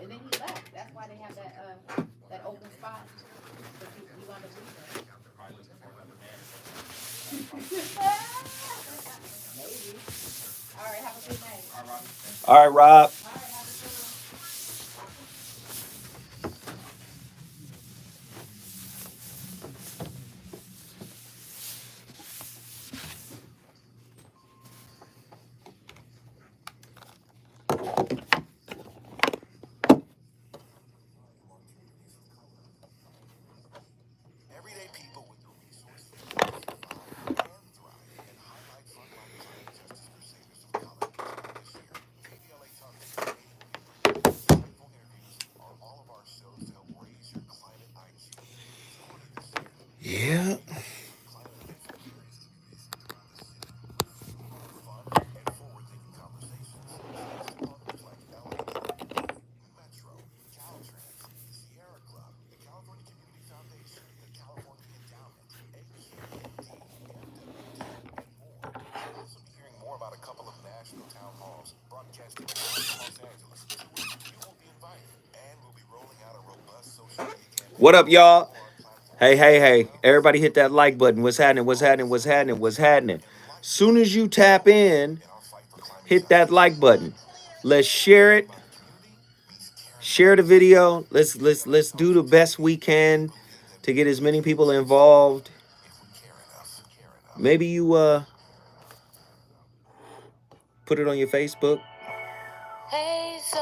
And then he left. That's why they have that open spot. So he wound up leaving. Maybe. All right, have a good night. All right, Rob. All right, have a good one. Everyday people with the resources to survive and thrive and highlight frontline crime justice crusaders of color. This year, KBLA Talk Today will be bringing insightful interviews on all of our shows to help raise your climate IQ. Supported this year, Yeah. climate and various communities throughout the city with food, fun, and forward-thinking conversations. Thanks to partners like LA Metro, Caltrans, the Sierra Club, the California Community Foundation, the California Endowment, AQMD, MWT, and more. You'll also be hearing more about a couple of national town halls broadcasting live from Los Angeles to which you will be invited. And we'll be rolling out a robust social media campaign. What up, y'all? On platforms Hey, hey, hey. Everybody hit that like button. What's happening? What's happening? What's happening? What's happening? Soon as you tap in, in our fight for climate hit that justice. like button. Let's share it. About the community means caring Share the video. Let's do the best we can to get as many people involved. if we care enough. Maybe you put it on your Facebook. Hey, so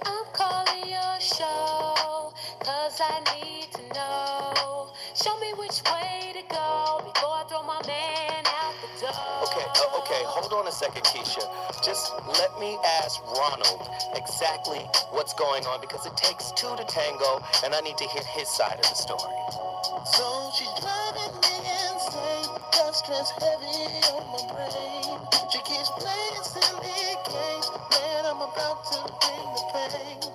I'm calling your show, cause I need to know. Show me which way to go before I throw my man out the door. Okay, hold on a second, Keisha. Just let me ask Ronald exactly what's going on because it takes two to tango, and I need to hear his side of the story. So she's driving me insane, got stress heavy on my brain. She keeps playing silly games, man, I'm about to bring the pain.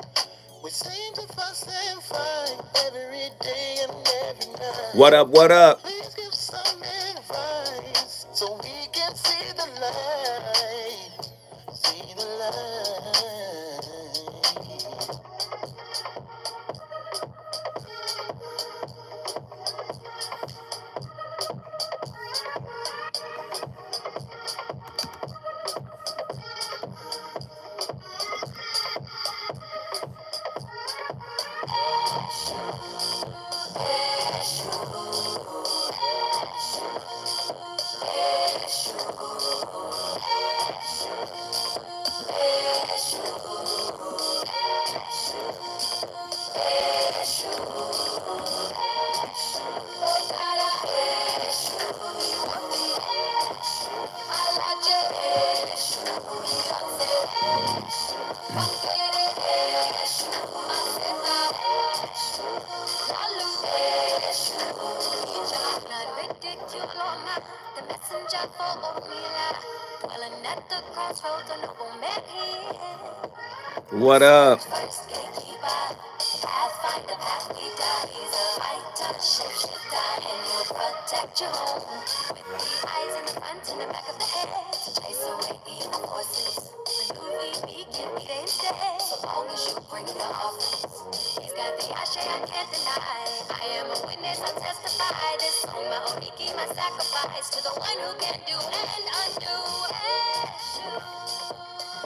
We seem to fuss and fight every day and every night. What up? What up? Please give some advice so we can see the light. See the light. The messenger for Omila, dwelling at the crossroads on the woman here. What up? First gatekeeper, pathfinder, path leader. He's a fighter, shapeshifter, and he'll protect your home. With the eyes in the front and the back of the head, to chase away evil forces. Maneuver, he can be there instead, so long as you bring the offense. He's got the ashe I can't deny. I am a witness, I testify. This song, my oniki, my sacrifice to the one who can do and undo. Eshu,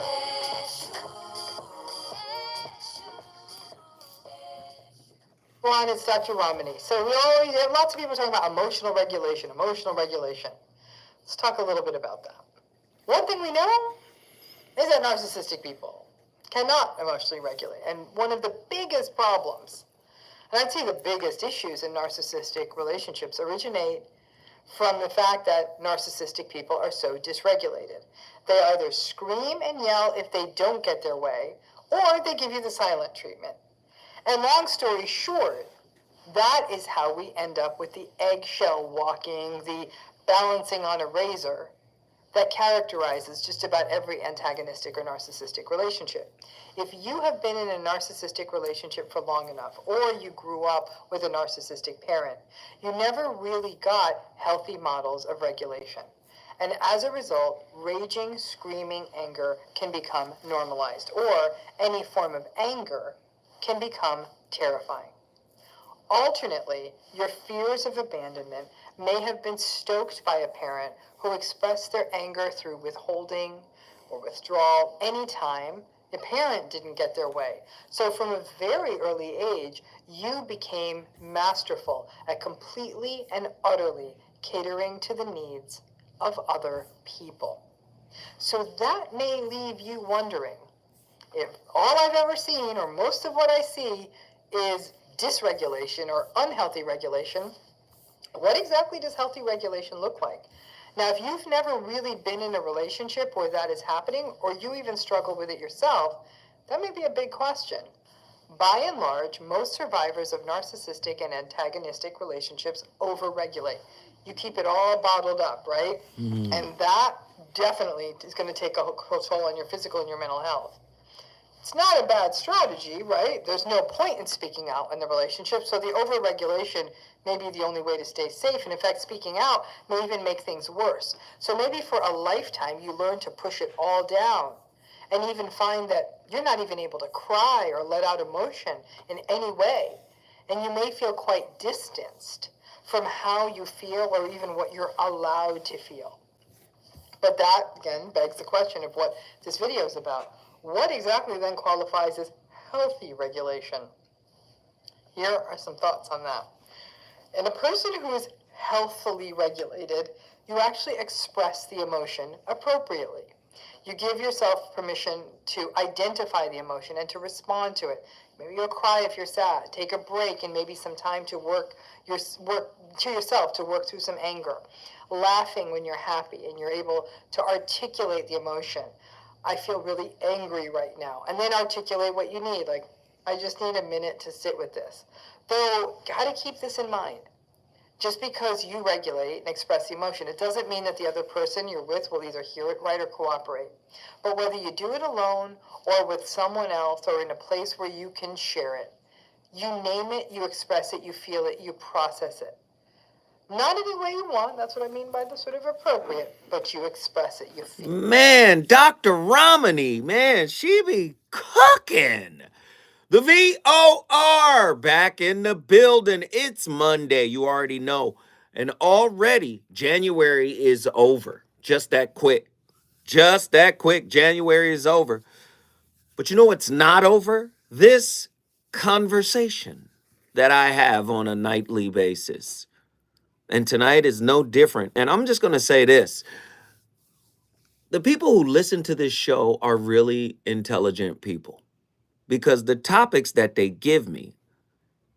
Eshu, Eshu, Eshu. Ron, it's Dr. Romani. So we always have lots of people talking about emotional regulation, emotional regulation. Let's talk a little bit about that. One thing we know is that narcissistic people cannot emotionally regulate. And one of the biggest problems, and I'd say the biggest issues in narcissistic relationships originate from the fact that narcissistic people are so dysregulated. They either scream and yell if they don't get their way, or they give you the silent treatment. And long story short, that is how we end up with the eggshell walking, the balancing on a razor that characterizes just about every antagonistic or narcissistic relationship. If you have been in a narcissistic relationship for long enough, or you grew up with a narcissistic parent, you never really got healthy models of regulation. And as a result, raging, screaming anger can become normalized, or any form of anger can become terrifying. Alternately, your fears of abandonment may have been stoked by a parent who expressed their anger through withholding or withdrawal anytime a parent didn't get their way. So from a very early age, you became masterful at completely and utterly catering to the needs of other people. So that may leave you wondering if all I've ever seen, or most of what I see, is dysregulation or unhealthy regulation. What exactly does healthy regulation look like? Now, if you've never really been in a relationship where that is happening, or you even struggle with it yourself, that may be a big question. By and large, most survivors of narcissistic and antagonistic relationships overregulate. You keep it all bottled up, right? And that definitely is going to take a toll on your physical and your mental health. It's not a bad strategy, right? There's no point in speaking out in the relationship, so the overregulation may be the only way to stay safe, and in fact, speaking out may even make things worse. So maybe for a lifetime, you learn to push it all down, and even find that you're not even able to cry or let out emotion in any way, and you may feel quite distanced from how you feel or even what you're allowed to feel. But that, again, begs the question of what this video is about. What exactly then qualifies as healthy regulation? Here are some thoughts on that. In a person who is healthily regulated, you actually express the emotion appropriately. You give yourself permission to identify the emotion and to respond to it. Maybe you'll cry if you're sad. Take a break and maybe some time to work to yourself to work through some anger. Laughing when you're happy and you're able to articulate the emotion. I feel really angry right now. And then articulate what you need. Like, I just need a minute to sit with this. Though, gotta keep this in mind. Just because you regulate and express the emotion, it doesn't mean that the other person you're with will either hear it right or cooperate. But whether you do it alone or with someone else or in a place where you can share it, you name it, you express it, you feel it, you process it. Not any way you want, that's what I mean by the sort of appropriate, but you express it, you feel it. Man, Dr. Romani, man, she be cooking. The VOR back in the building. It's Monday, you already know. And already January is over. Just that quick. Just that quick. January is over. But you know what's not over? This conversation that I have on a nightly basis. And tonight is no different. And I'm just going to say this. The people who listen to this show are really intelligent people because the topics that they give me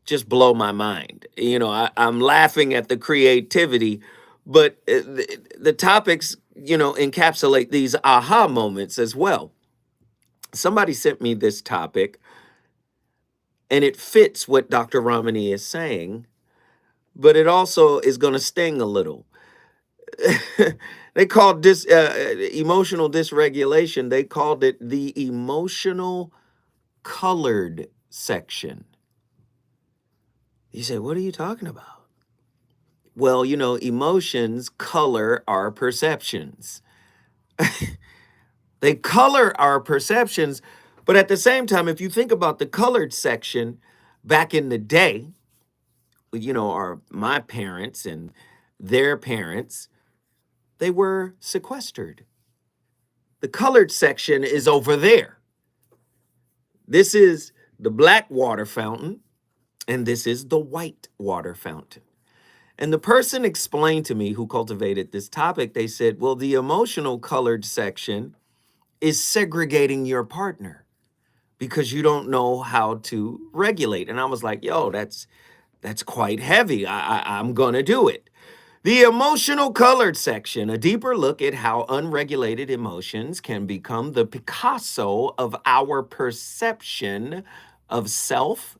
just blow my mind. You know, I'm laughing at the creativity, but the topics, you know, encapsulate these aha moments as well. Somebody sent me this topic and it fits what Dr. Ramani is saying, but it also is going to sting a little. They called this emotional dysregulation. They called it the emotional colored section. You say, what are you talking about? Well, you know, emotions color our perceptions. They color our perceptions, but at the same time, if you think about the colored section back in the day, you know, my parents and their parents, they were sequestered. The colored section is over there. This is the black water fountain, and this is the white water fountain. And the person explained to me who cultivated this topic, they said, well, the emotional colored section is segregating your partner because you don't know how to regulate. And I was like, yo, that's quite heavy. I'm going to do it. The emotional colored section, a deeper look at how unregulated emotions can become the Picasso of our perception of self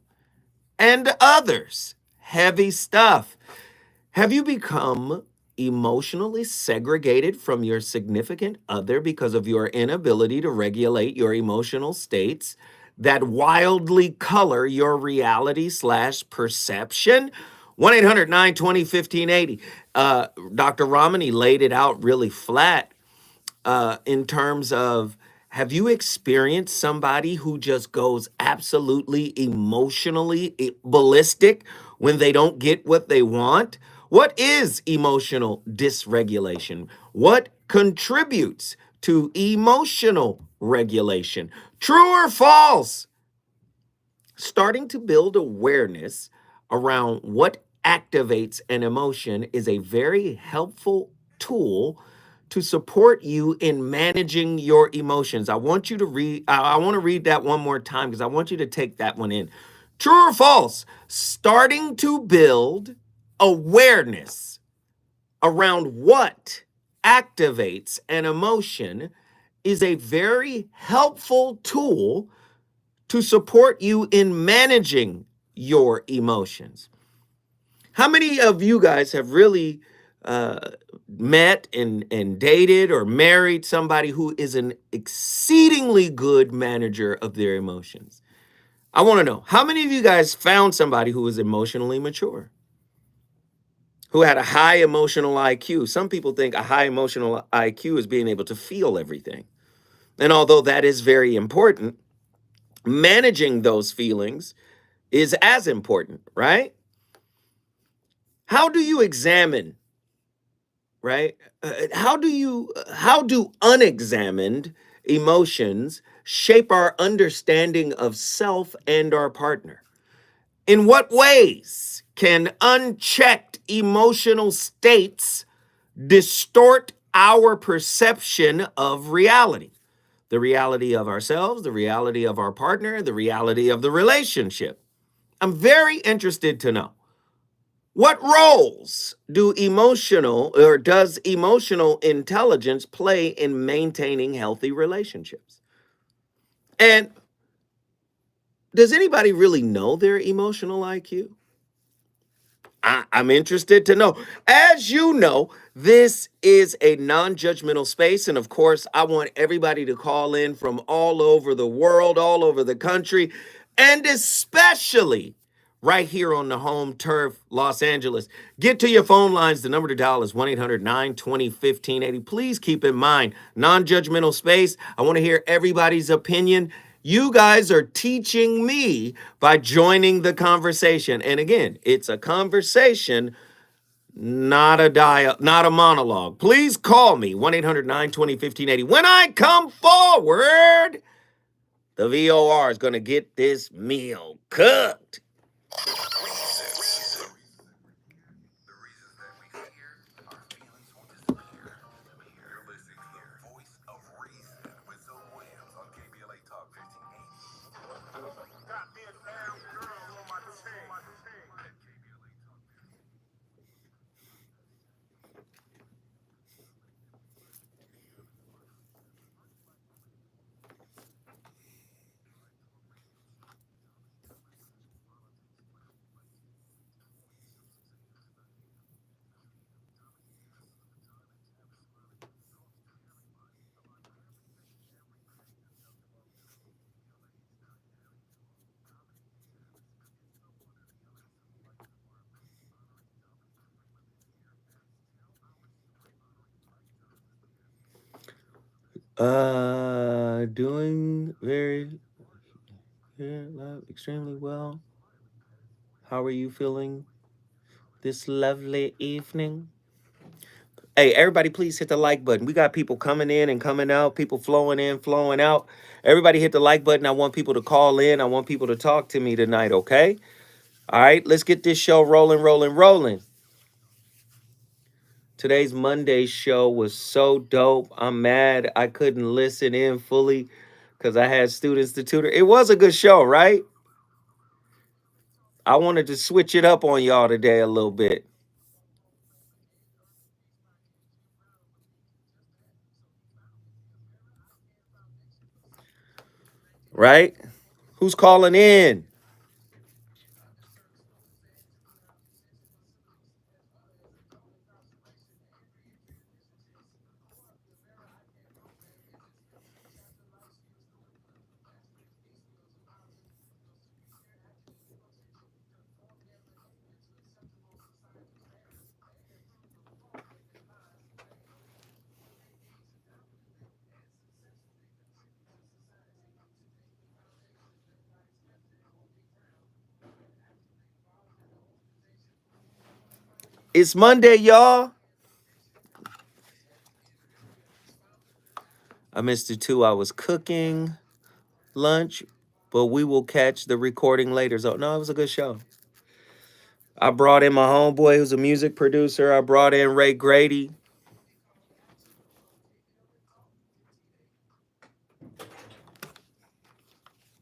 and others. Heavy stuff. Have you become emotionally segregated from your significant other because of your inability to regulate your emotional states that wildly color your reality/perception? 1-800-920-1580. Dr. Ramani laid it out really flat in terms of, have you experienced somebody who just goes absolutely emotionally ballistic when they don't get what they want? What is emotional dysregulation? What contributes to emotional regulation? True or false? Starting to build awareness around what activates an emotion is a very helpful tool to support you in managing your emotions. I want you to read, I want to read that one more time because I want you to take that one in. True or false? Starting to build awareness around what activates an emotion is a very helpful tool to support you in managing your emotions. How many of you guys have really met and dated or married somebody who is an exceedingly good manager of their emotions? I want to know, how many of you guys found somebody who was emotionally mature, who had a high emotional IQ? Some people think a high emotional IQ is being able to feel everything. And although that is very important, managing those feelings is as important, right? How do you examine, right? How do unexamined emotions shape our understanding of self and our partner? In what ways can unchecked emotional states distort our perception of reality? The reality of ourselves, the reality of our partner, the reality of the relationship. I'm very interested to know, what roles does emotional intelligence play in maintaining healthy relationships? And does anybody really know their emotional IQ? I'm interested to know. As you know, this is a non-judgmental space. And of course, I want everybody to call in from all over the world, all over the country, and especially right here on the home turf, Los Angeles. Get to your phone lines. The number to dial is 1-800-920-1580. Please keep in mind, non-judgmental space. I want to hear everybody's opinion. You guys are teaching me by joining the conversation. And again, it's a conversation, not a monologue. Please call me, 1-800-920-1580. When I come forward, the VOR is going to get this meal cooked. The reasons that we fear our feelings will disappear. You're listening to the voice of reason with Zoe Williams on KBLA Talk 1580. Got me a damn girl on my team. At KBLA Talk 1580. Doing extremely well. How are you feeling this lovely evening? Hey, everybody, please hit the like button. We got people coming in and coming out, people flowing in, flowing out. Everybody hit the like button. I want people to call in. I want people to talk to me tonight, okay? All right, let's get this show rolling, rolling, rolling. Today's Monday show was so dope. I'm mad I couldn't listen in fully because I had students to tutor. It was a good show, right? I wanted to switch it up on y'all today a little bit. Right? Who's calling in? It's Monday, y'all. I missed it too. I was cooking lunch, but we will catch the recording later. So, no, it was a good show. I brought in my homeboy who's a music producer. I brought in Ray Grady.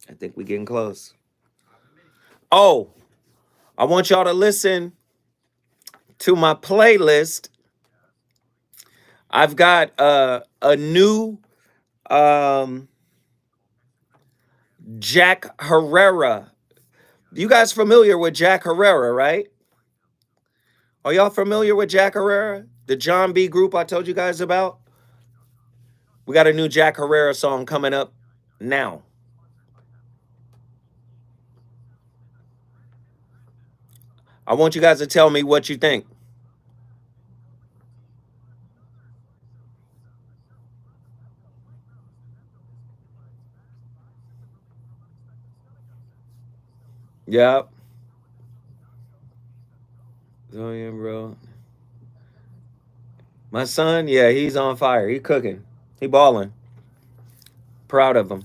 I think we're getting close. Oh, I want y'all to listen to my playlist. I've got a new Jack Herrera. You guys familiar with Jack Herrera, right? Are y'all familiar with Jack Herrera? The John B group I told you guys about? We got a new Jack Herrera song coming up now. I want you guys to tell me what you think. Yep. Oh yeah, bro. My son, yeah, he's on fire. He cooking. He balling. Proud of him.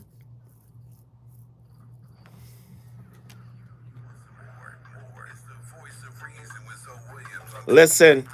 Listen.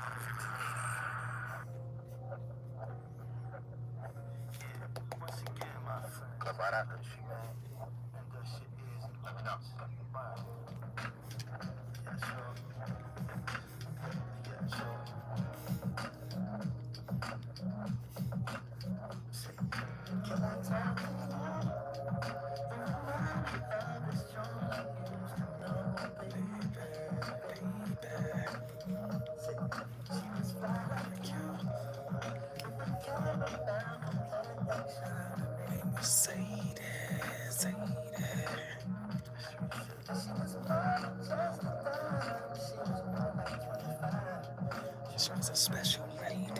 She was a special lady.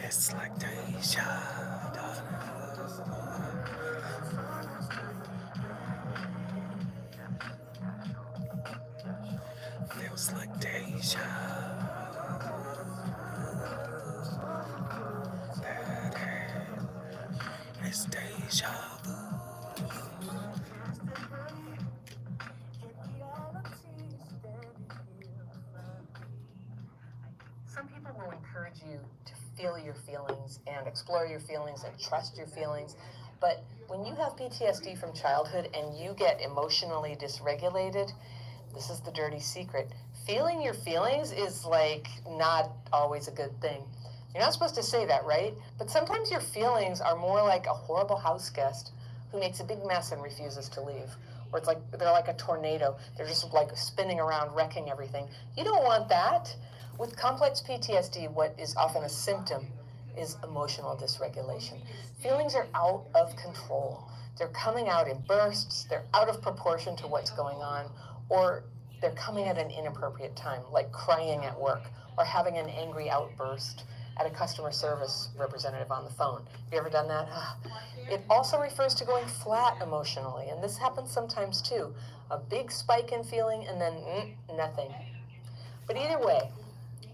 It's like Deja. Feels like Deja. It's Deja vu. Some people will encourage you to feel your feelings and explore your feelings and trust your feelings. But when you have PTSD from childhood and you get emotionally dysregulated, this is the dirty secret. Feeling your feelings is like not always a good thing. You're not supposed to say that, right? But sometimes your feelings are more like a horrible house guest who makes a big mess and refuses to leave. Or it's like they're like a tornado. They're just like spinning around, wrecking everything. You don't want that. With complex PTSD, what is often a symptom is emotional dysregulation. Feelings are out of control. They're coming out in bursts, they're out of proportion to what's going on, or they're coming at an inappropriate time, like crying at work, or having an angry outburst at a customer service representative on the phone. Have you ever done that? It also refers to going flat emotionally, and this happens sometimes too. A big spike in feeling and then nothing. But either way,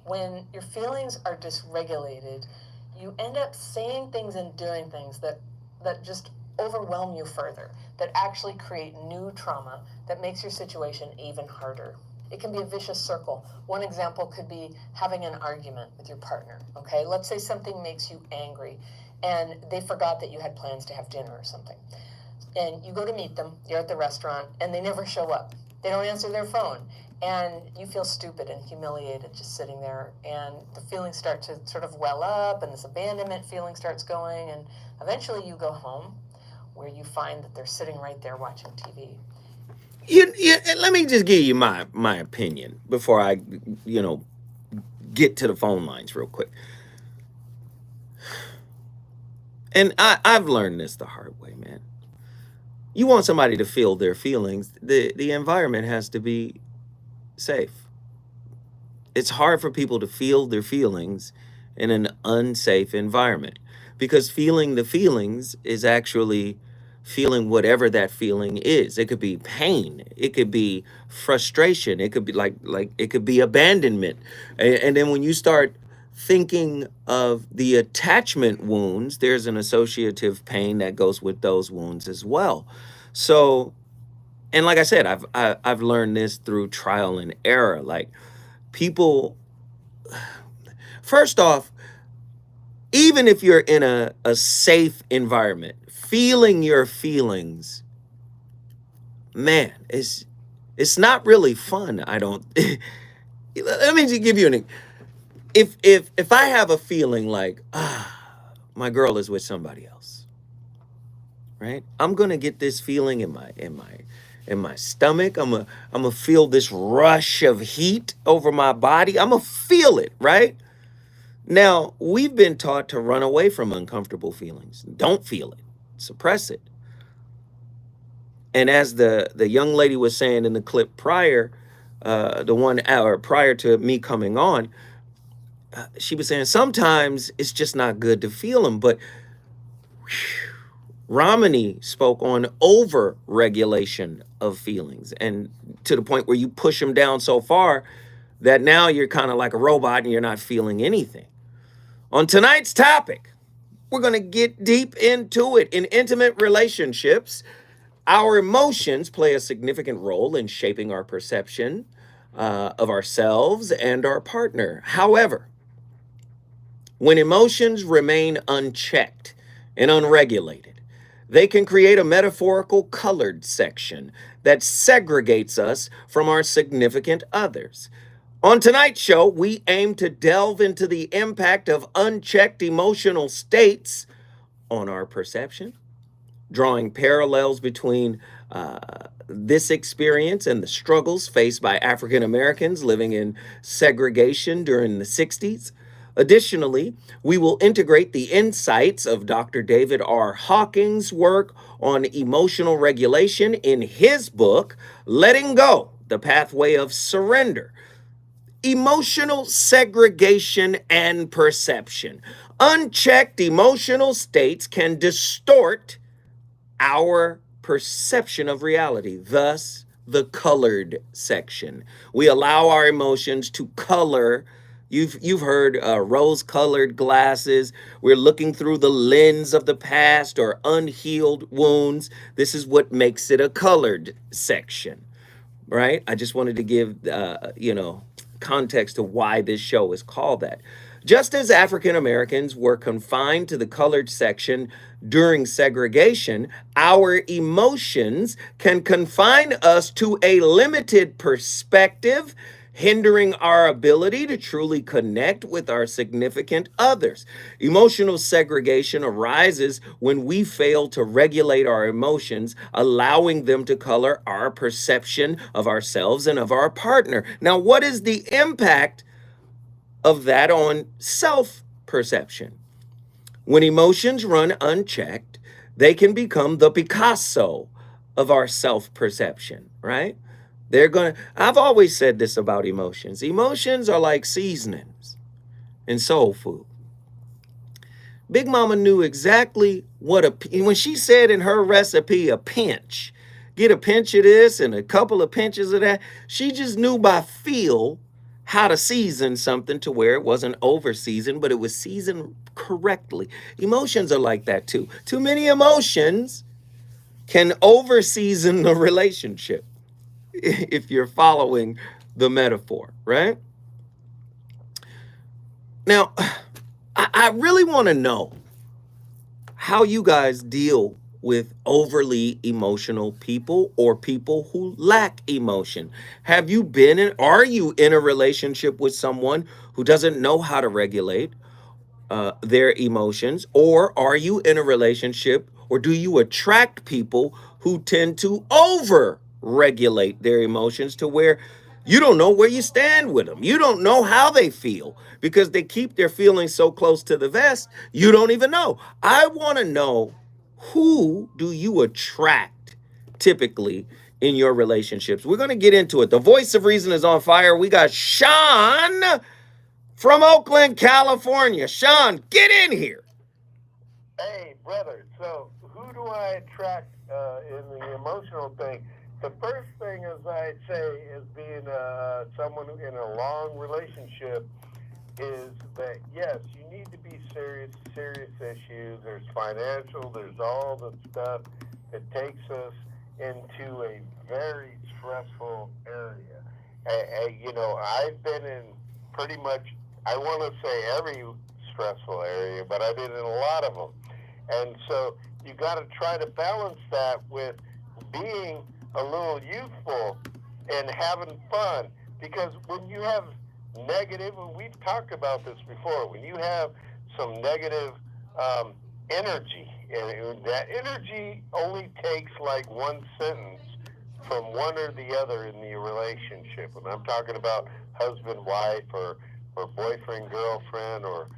when your feelings are dysregulated, you end up saying things and doing things that just overwhelm you further, that actually create new trauma that makes your situation even harder. It can be a vicious circle. One example could be having an argument with your partner, okay? Let's say something makes you angry and they forgot that you had plans to have dinner or something. And you go to meet them, you're at the restaurant, and they never show up. They don't answer their phone. And you feel stupid and humiliated just sitting there. And the feelings start to sort of well up, and this abandonment feeling starts going. And eventually you go home where you find that they're sitting right there watching TV. Let me just give you my opinion before I, get to the phone lines real quick. And I've learned this the hard way, man. You want somebody to feel their feelings, the environment has to be safe. It's hard for people to feel their feelings in an unsafe environment. Because feeling the feelings is actually feeling whatever that feeling is. It could be pain, it could be frustration, it could be like it could be abandonment. And then when you start thinking of the attachment wounds, there's an associative pain that goes with those wounds as well. So, and like I said, I've learned this through trial and error. Like, people, first off, even if you're in a safe environment, feeling your feelings, man, it's not really fun. I don't. Let me just give you an. If I have a feeling like, my girl is with somebody else, right? I'm gonna get this feeling in my stomach. I'm gonna feel this rush of heat over my body. I'm gonna feel it, right? Now, we've been taught to run away from uncomfortable feelings. Don't feel it. Suppress it. And as the young lady was saying in the clip prior, the 1 hour prior to me coming on, she was saying sometimes it's just not good to feel them. But Romney spoke on over-regulation of feelings, and to the point where you push them down so far that now you're kind of like a robot and you're not feeling anything. On tonight's topic, we're going to get deep into it. In intimate relationships, our emotions play a significant role in shaping our perception of ourselves and our partner. However, when emotions remain unchecked and unregulated, they can create a metaphorical colored section that segregates us from our significant others. On tonight's show, we aim to delve into the impact of unchecked emotional states on our perception, drawing parallels between this experience and the struggles faced by African Americans living in segregation during the 60s. Additionally, we will integrate the insights of Dr. David R. Hawkins' work on emotional regulation in his book, Letting Go, The Pathway of Surrender. Emotional segregation and perception. Unchecked emotional states can distort our perception of reality, thus the colored section. We allow our emotions to color. You've heard rose-colored glasses. We're looking through the lens of the past or unhealed wounds. This is what makes it a colored section, right? I just wanted to give, context to why this show is called that. Just as African Americans were confined to the colored section during segregation, our emotions can confine us to a limited perspective, hindering our ability to truly connect with our significant others. Emotional segregation arises when we fail to regulate our emotions, allowing them to color our perception of ourselves and of our partner. Now, what is the impact of that on self-perception? When emotions run unchecked, they can become the Picasso of our self-perception, right? I've always said this about emotions. Emotions are like seasonings in soul food. Big Mama knew exactly when she said in her recipe, a pinch, get a pinch of this and a couple of pinches of that. She just knew by feel how to season something to where it wasn't over seasoned, but it was seasoned correctly. Emotions are like that too. Too many emotions can over season the relationship, if you're following the metaphor, right? Now, I really want to know how you guys deal with overly emotional people or people who lack emotion. Are you in a relationship with someone who doesn't know how to regulate their emotions? Or are you in a relationship, or do you attract people who tend to over-regulate their emotions to where you don't know where you stand with them? You don't know how they feel because they keep their feelings so close to the vest, you don't even know. I want to know, who do you attract typically in your relationships? We're going to get into it. The voice of reason is on fire. We got Sean from Oakland, California. Sean, get in here. Hey, brother. So, who do I attract in the emotional thing? The first thing, as I'd say, is being someone in a long relationship, is that yes, you need to be serious issues. There's financial. There's all the stuff that takes us into a very stressful area. You know, I've been in pretty much, I want to say every stressful area, but I've been in a lot of them. And so you got to try to balance that with being a little youthful and having fun. Because when you have negative, and we've talked about this before, when you have some negative energy, and that energy only takes like one sentence from one or the other in the relationship. And I'm talking about husband, wife, or boyfriend, girlfriend, or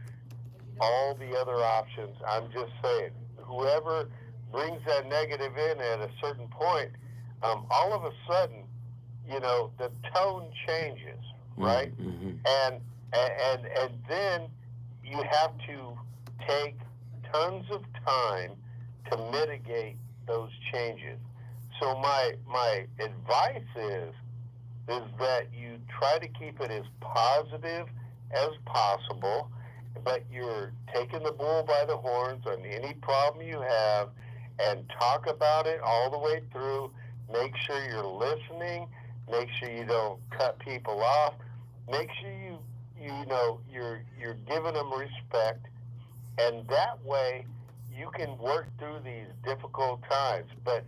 all the other options. I'm just saying, whoever brings that negative in at a certain point, all of a sudden, you know, the tone changes, right? Mm-hmm. And then you have to take tons of time to mitigate those changes. So my advice is that you try to keep it as positive as possible, but you're taking the bull by the horns on any problem you have and talk about it all the way through. Make sure you're listening. Make sure you don't cut people off. Make sure you know you're giving them respect, and that way you can work through these difficult times. But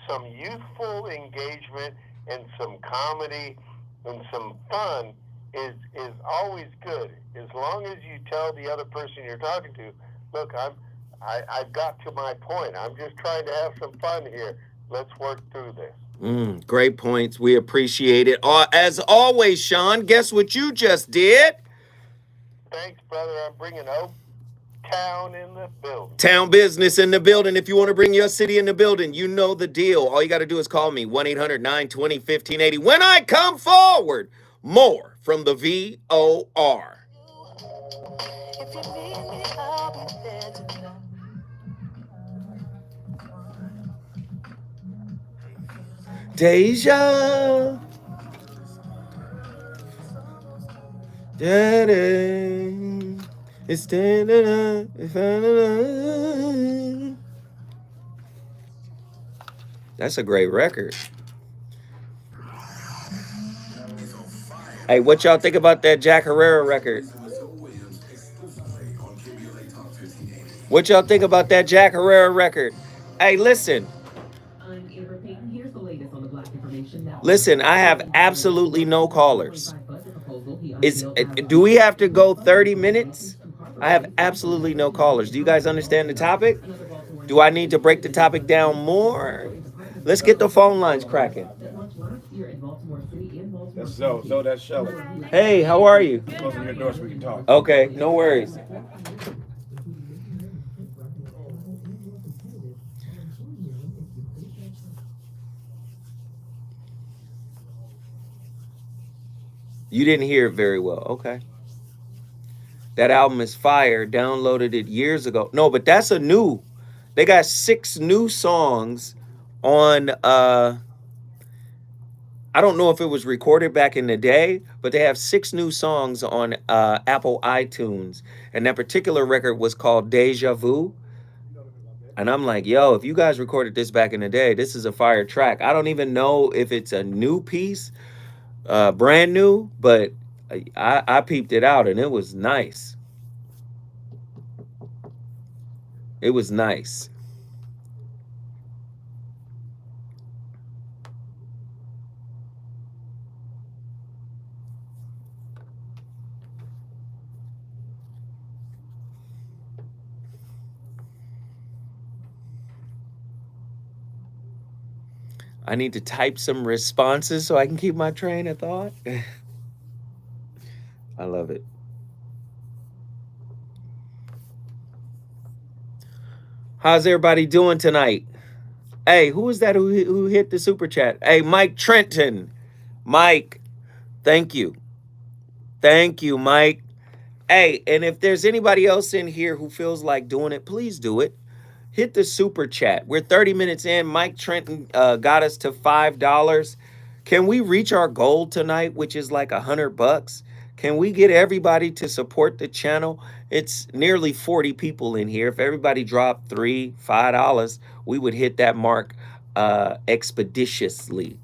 some youthful engagement and some comedy and some fun is always good, as long as you tell the other person you're talking to, look, I've got to my point. I'm just trying to have some fun here. Let's work through this. Great points. We appreciate it. As always, Sean, guess what you just did? Thanks, brother. I'm bringing Town in the building. Town business in the building. If you want to bring your city in the building, you know the deal. All you got to do is call me, 1-800-920-1580. When I come forward, more from the VOR. If you need me, I'll be there tonight. Deja. Da-da. It's standing up. That's a great record. Hey, what y'all think about that Jack Herrera record? What y'all think about that Jack Herrera record? Hey, listen. Listen, I have absolutely no callers. Do we have to go 30 minutes? I have absolutely no callers. Do you guys understand the topic? Do I need to break the topic down more? Let's get the phone lines cracking. That's Zoe, that's Shelly. Hey, how are you? Closing your door so we can talk. Okay, no worries. You didn't hear it very well. Okay. That album is fire. Downloaded it years ago. No, but that's a new. They got 6 new songs on I don't know if it was recorded back in the day, but they have 6 new songs on Apple iTunes. And that particular record was called Deja Vu. And I'm like, yo, if you guys recorded this back in the day, this is a fire track. I don't even know if it's a new piece, brand new, but I peeped it out and it was nice. It was nice. I need to type some responses so I can keep my train of thought. I love it. How's everybody doing tonight? Hey, who is that who hit the super chat? Hey, Mike Trenton. Mike, thank you. Thank you, Mike. Hey, and if there's anybody else in here who feels like doing it, please do it. Hit the super chat. We're 30 minutes in. Mike Trenton got us to $5. Can we reach our goal tonight, which is like $100? Can we get everybody to support the channel? It's nearly 40 people in here. If everybody dropped $3, $5, we would hit that mark expeditiously.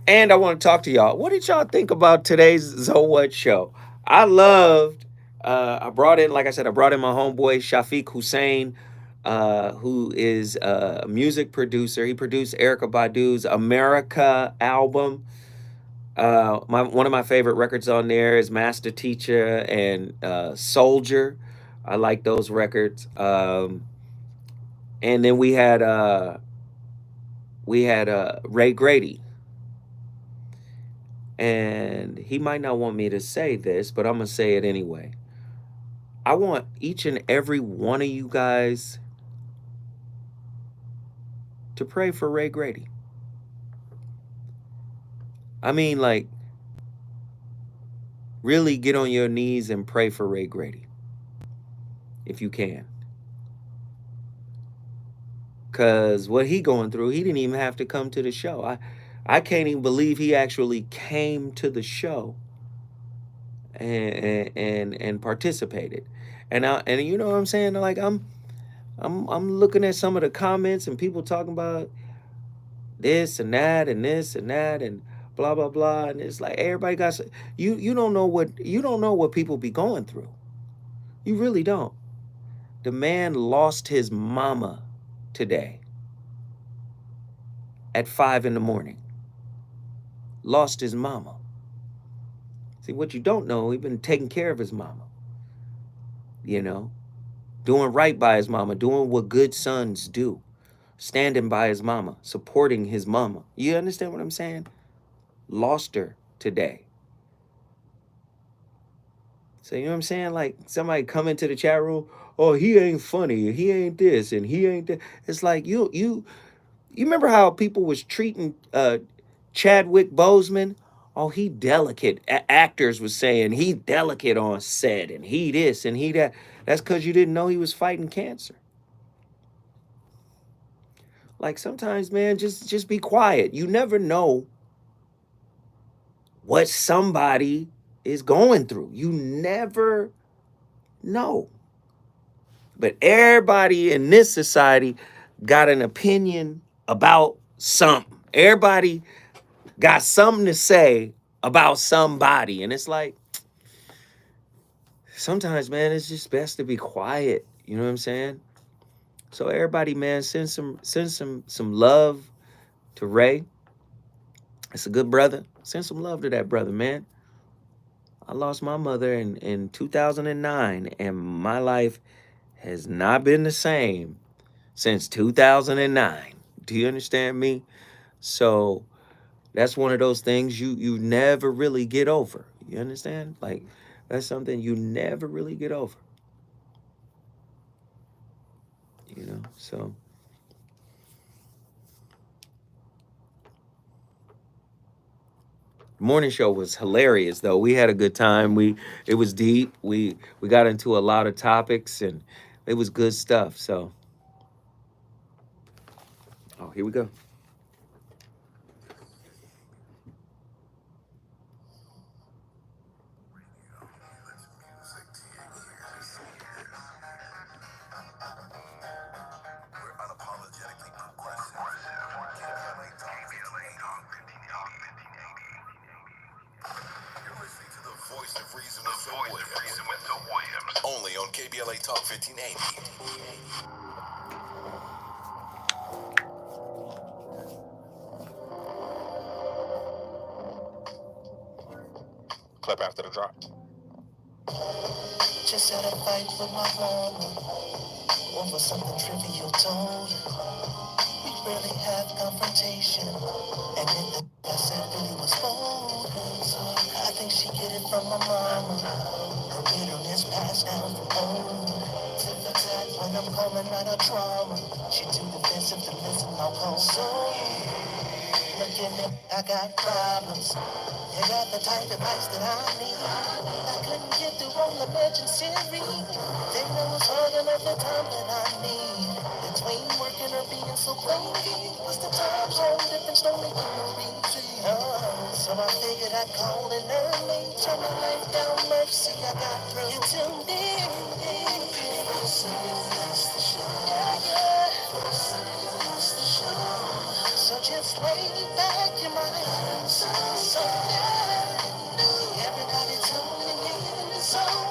And I want to talk to y'all. What did y'all think about today's So What show? I loved, I brought in, like I said, I brought in my homeboy Shafiq Hussein, who is a music producer. He produced Erykah Badu's America album. One of my favorite records on there is Master Teacher and Soldier. I like those records. And then we had Ray Grady. And he might not want me to say this, but I'm going to say it anyway. I want each and every one of you guys to pray for Ray Grady. I mean, like, really get on your knees and pray for Ray Grady, if you can. Because what he going through, he didn't even have to come to the show. I can't even believe he actually came to the show and participated. And you know what I'm saying? Like, I'm looking at some of the comments and people talking about this and that and this and that and blah blah blah, and it's like everybody got you don't know what people be going through. You really don't. The man lost his mama today at 5 a.m. Lost his mama. See, what you don't know, he been taking care of his mama. You know, doing right by his mama, doing what good sons do, standing by his mama, supporting his mama. You understand what I'm saying? Lost her today. So you know what I'm saying? Like somebody come into the chat room, oh, he ain't funny, he ain't this, and he ain't that. It's like you remember how people was treating Chadwick Boseman? Oh, he delicate. Actors was saying he delicate on set, and he this and he that. That's because you didn't know he was fighting cancer. Like sometimes, man, just be quiet. You never know what somebody is going through. You never know. But everybody in this society got an opinion about something. Everybody got something to say about somebody. And it's like, sometimes, man, it's just best to be quiet. You know what I'm saying? So everybody, man, send some love to Ray. It's a good brother. Send some love to that brother, man. I lost my mother in 2009, and my life has not been the same since 2009. Do you understand me? So that's one of those things you never really get over. You understand? Like that's something you never really get over. You know, so morning show was hilarious though. We had a good time. It was deep. We got into a lot of topics and it was good stuff. So oh, here we go. We're unapologetically progressive. KBLA Talk 1580. You're listening to the voice of reason with Phil Williams. Only on KBLA Talk 1580. Clip after the drop. Just had a fight with my mama over something trivial told her. We rarely have confrontation, and in the past it really was bold. So I think she get it from my mama. Her bitterness passed down from home. Tip attack when I'm coming out of trauma. She too defensive to listen, I'll call so. But I got problems. You got the type of advice that I need. I couldn't get through on the emergency read. They know it's hard enough the time that I need. Between working or being so crazy. What's the time zone difference? Don't make no reason. So I figured I'd call it early. Turn my life down, mercy. I got through. You tuned in. Yeah, yeah. So just lay back your mind. So yeah. Everybody tuning in the zone.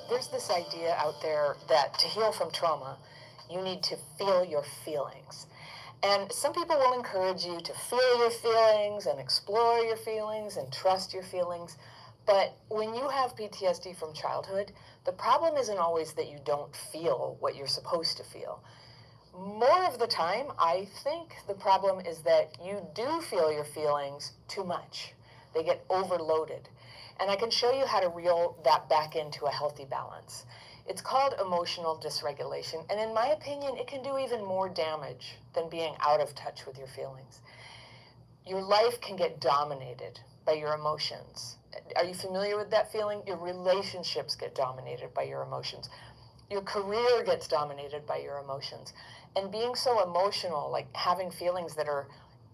There's this idea out there that to heal from trauma, you need to feel your feelings. And some people will encourage you to feel your feelings and explore your feelings and trust your feelings. But when you have PTSD from childhood, the problem isn't always that you don't feel what you're supposed to feel. More of the time, I think the problem is that you do feel your feelings too much. They get overloaded. And I can show you how to reel that back into a healthy balance. It's called emotional dysregulation, and in my opinion, it can do even more damage than being out of touch with your feelings. Your life can get dominated by your emotions. Are you familiar with that feeling? Your relationships get dominated by your emotions. Your career gets dominated by your emotions. And being so emotional, like having feelings that are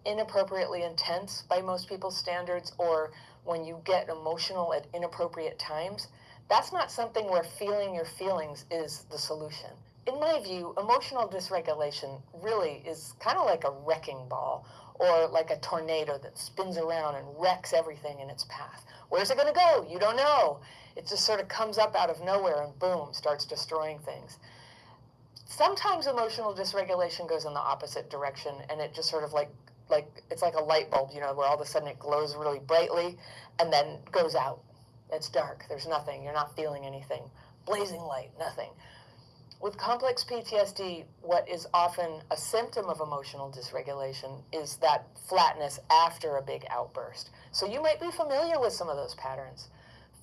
inappropriately intense by most people's standards, or when you get emotional at inappropriate times, that's not something where feeling your feelings is the solution. In my view, emotional dysregulation really is kind of like a wrecking ball, or like a tornado that spins around and wrecks everything in its path. Where's it going to go? You don't know. It just sort of comes up out of nowhere and boom, starts destroying things. Sometimes emotional dysregulation goes in the opposite direction, and it just sort of like it's like a light bulb, where all of a sudden it glows really brightly and then goes out. It's dark. There's nothing. You're not feeling anything. Blazing light, nothing. With complex PTSD, what is often a symptom of emotional dysregulation is that flatness after a big outburst. So you might be familiar with some of those patterns.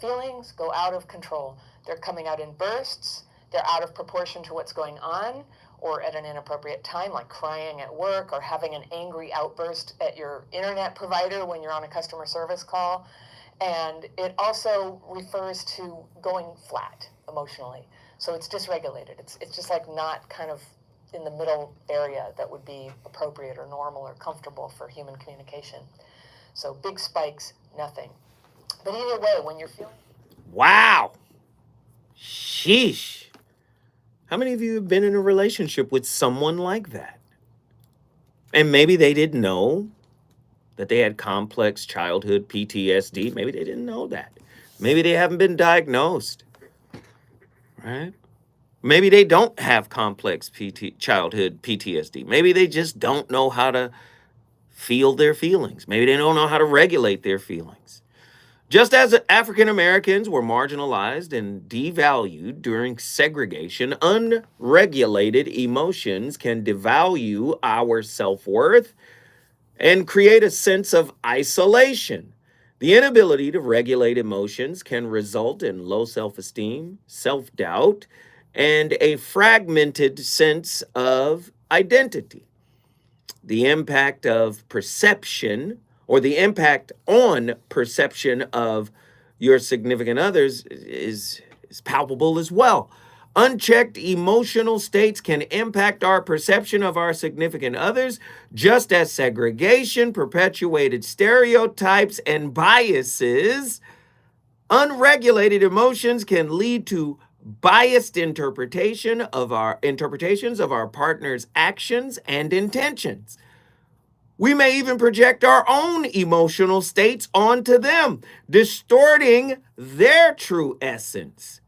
Feelings go out of control. They're coming out in bursts. They're out of proportion to what's going on, or at an inappropriate time, like crying at work or having an angry outburst at your internet provider when you're on a customer service call. And it also refers to going flat emotionally. So it's dysregulated. It's just like not kind of in the middle area that would be appropriate or normal or comfortable for human communication. So big spikes, nothing. But either way, when you're feeling... Wow. Sheesh. How many of you have been in a relationship with someone like that? And maybe they didn't know that they had complex childhood PTSD. Maybe they didn't know that. Maybe they haven't been diagnosed, right? Maybe they don't have complex childhood PTSD. Maybe they just don't know how to feel their feelings. Maybe they don't know how to regulate their feelings. Just as African Americans were marginalized and devalued during segregation, unregulated emotions can devalue our self-worth and create a sense of isolation. The inability to regulate emotions can result in low self-esteem, self-doubt, and a fragmented sense of identity. The impact of perception, or the impact on perception of your significant others, is palpable as well. Unchecked emotional states can impact our perception of our significant others, just as segregation, perpetuated stereotypes, and biases. Unregulated emotions can lead to biased interpretations of our partner's actions and intentions. We may even project our own emotional states onto them, distorting their true essence.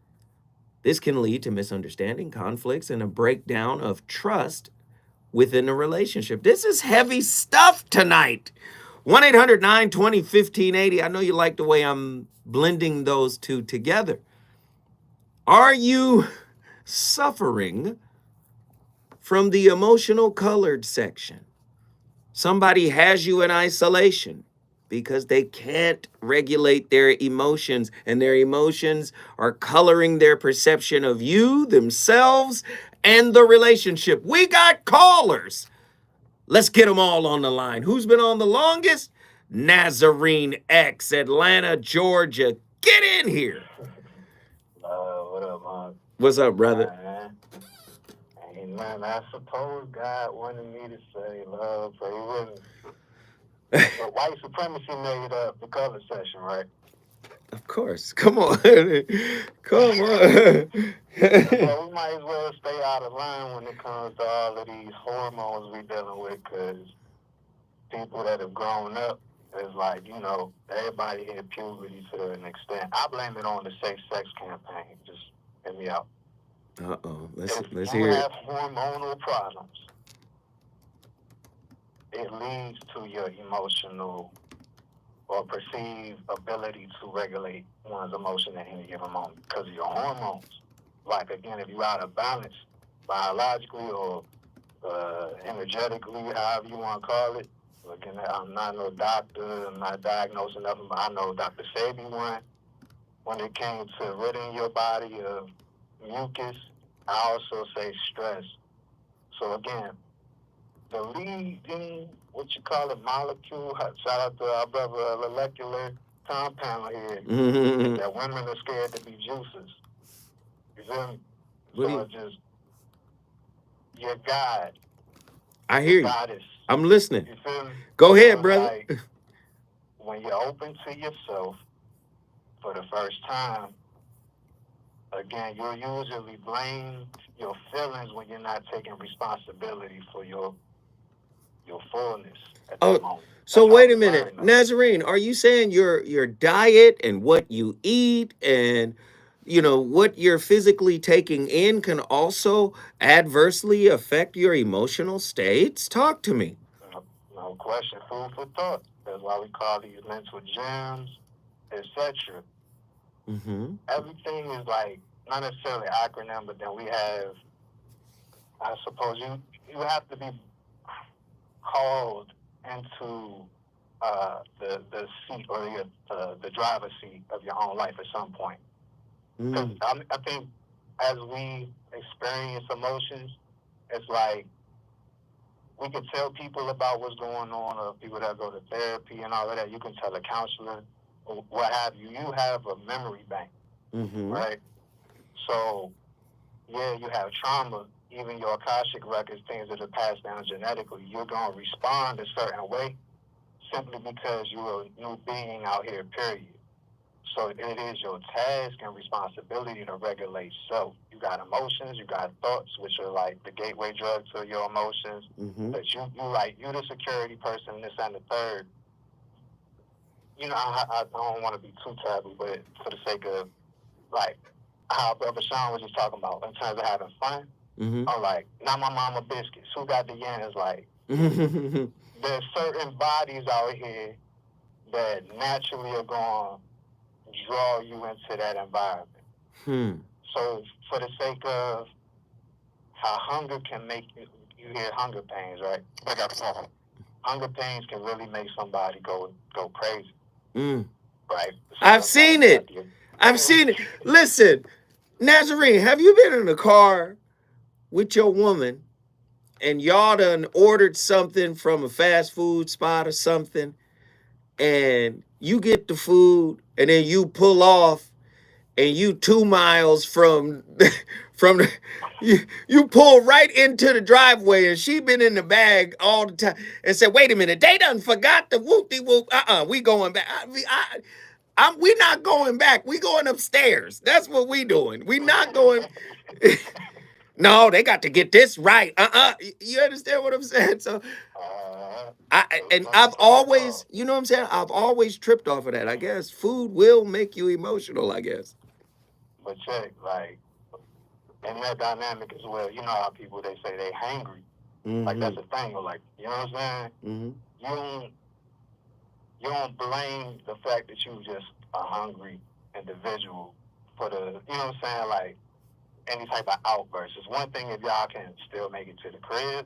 This can lead to misunderstanding, conflicts, and a breakdown of trust within a relationship. This is heavy stuff tonight. 1-800-920-1580. I know you like the way I'm blending those two together. Are you suffering from the emotional colored section. Somebody has you in isolation because they can't regulate their emotions, and their emotions are coloring their perception of you, themselves, and the relationship. We got callers. Let's get them all on the line. Who's been on the longest? Nazarene X, Atlanta, Georgia. Get in here. What up, man? What's up, brother? Ain't nothing. I suppose God wanted me to say love, but he wouldn't. But white supremacy made the color session, right? Of course. Come on. Come on. Well, we might as well stay out of line when it comes to all of these hormones we dealing with, because people that have grown up, it's like, you know, everybody hit puberty to an extent. I blame it on the safe sex campaign. Just hear me out. Uh-oh. If Let's you hear it. have hormonal problems, it leads to your emotional or perceived ability to regulate one's emotion at any given moment because of your hormones. Like, again, if you're out of balance biologically or energetically, however you want to call it. Again, I'm not no doctor, I'm not diagnosing nothing, but I know Dr. Sabi one. When it came to ridding your body of mucus, I also say stress. So again, the leading, what you call it, molecule, shout out to our brother, molecular compound here, that women are scared to be juices. You feel me? So it's just your God. I hear you. Goddess. I'm listening. You feel me? Go ahead, So brother. like, when you're open to yourself for the first time, again, you'll usually blame your feelings when you're not taking responsibility for your fullness at that moment. So That's wait how a we minute, learn, though. Nazarene, are you saying your diet and what you eat and what you're physically taking in can also adversely affect your emotional states? Talk to me. No question, food for thought. That's why we call these mental gems, etc. Mm-hmm. Everything is like not necessarily acronym, but then we have, I suppose you have to be called into the seat or the driver's seat of your own life at some point. Because I think as we experience emotions, it's like we can tell people about what's going on, or people that go to therapy and all of that. You can tell a counselor or what have you. You have a memory bank, right? So, yeah, you have trauma. Even your Akashic records, things that are passed down genetically, you're going to respond a certain way simply because you're a new being out here, period. So it is your task and responsibility to regulate self. You got emotions, you got thoughts, which are like the gateway drug to your emotions. But you're the security person, this and the third. You know, I don't want to be too taboo, but for the sake of, like, how Brother Sean was just talking about in terms of having fun, I'm like, not my mama biscuits. Who got the yen is like, there's certain bodies out here that naturally are going to draw you into that environment. So for the sake of how hunger can make you hear hunger pains, right? Hunger pains can really make somebody go crazy. Right? So I've seen it. I've seen it. Listen, Nazarene, have you been in a car with your woman and y'all done ordered something from a fast food spot or something, and you get the food and then you pull off and you 2 miles from you pull right into the driveway and she been in the bag all the time and said, wait a minute, they done forgot the whoop-de-whoop. We going back. We not going back. We going upstairs. That's what we doing. We not going. No, they got to get this right. You understand what I'm saying? So I've always, you know what I'm saying? I've always tripped off of that. I guess food will make you emotional, I guess. But check, like, in that dynamic as well, you know how people, they say they hangry. Like, that's a thing. Like, you know what I'm saying? You don't blame the fact that you just a hungry individual for the, you know what I'm saying? Like, any type of outburst. It's one thing if y'all can still make it to the crib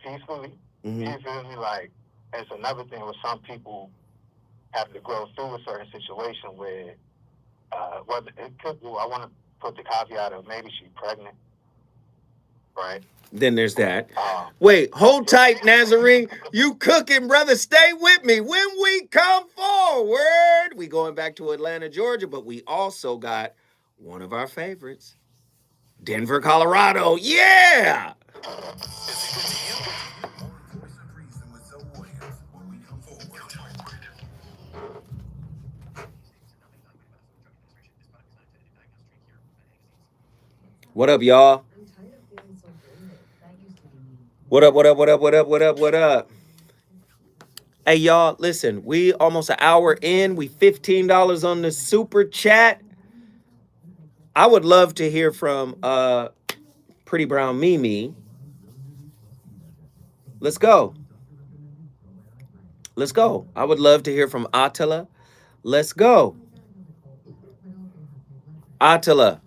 peacefully. Mm-hmm. You feel me? Like, it's another thing where some people have to grow through a certain situation where, whether it could, well, I want to put the caveat of maybe she's pregnant, right? Then there's that. Wait, hold tight, Nazarene. You cooking, brother. Stay with me. When we come forward, we going back to Atlanta, Georgia, but we also got one of our favorites, Denver, Colorado. Yeah. What up, y'all? What up, what up, what up, what up, what up, what up? Hey, y'all, listen, we almost an hour in. We $15 on the super chat. I would love to hear from Pretty Brown Mimi. Let's go. Let's go. I would love to hear from Attila. Let's go. Attila,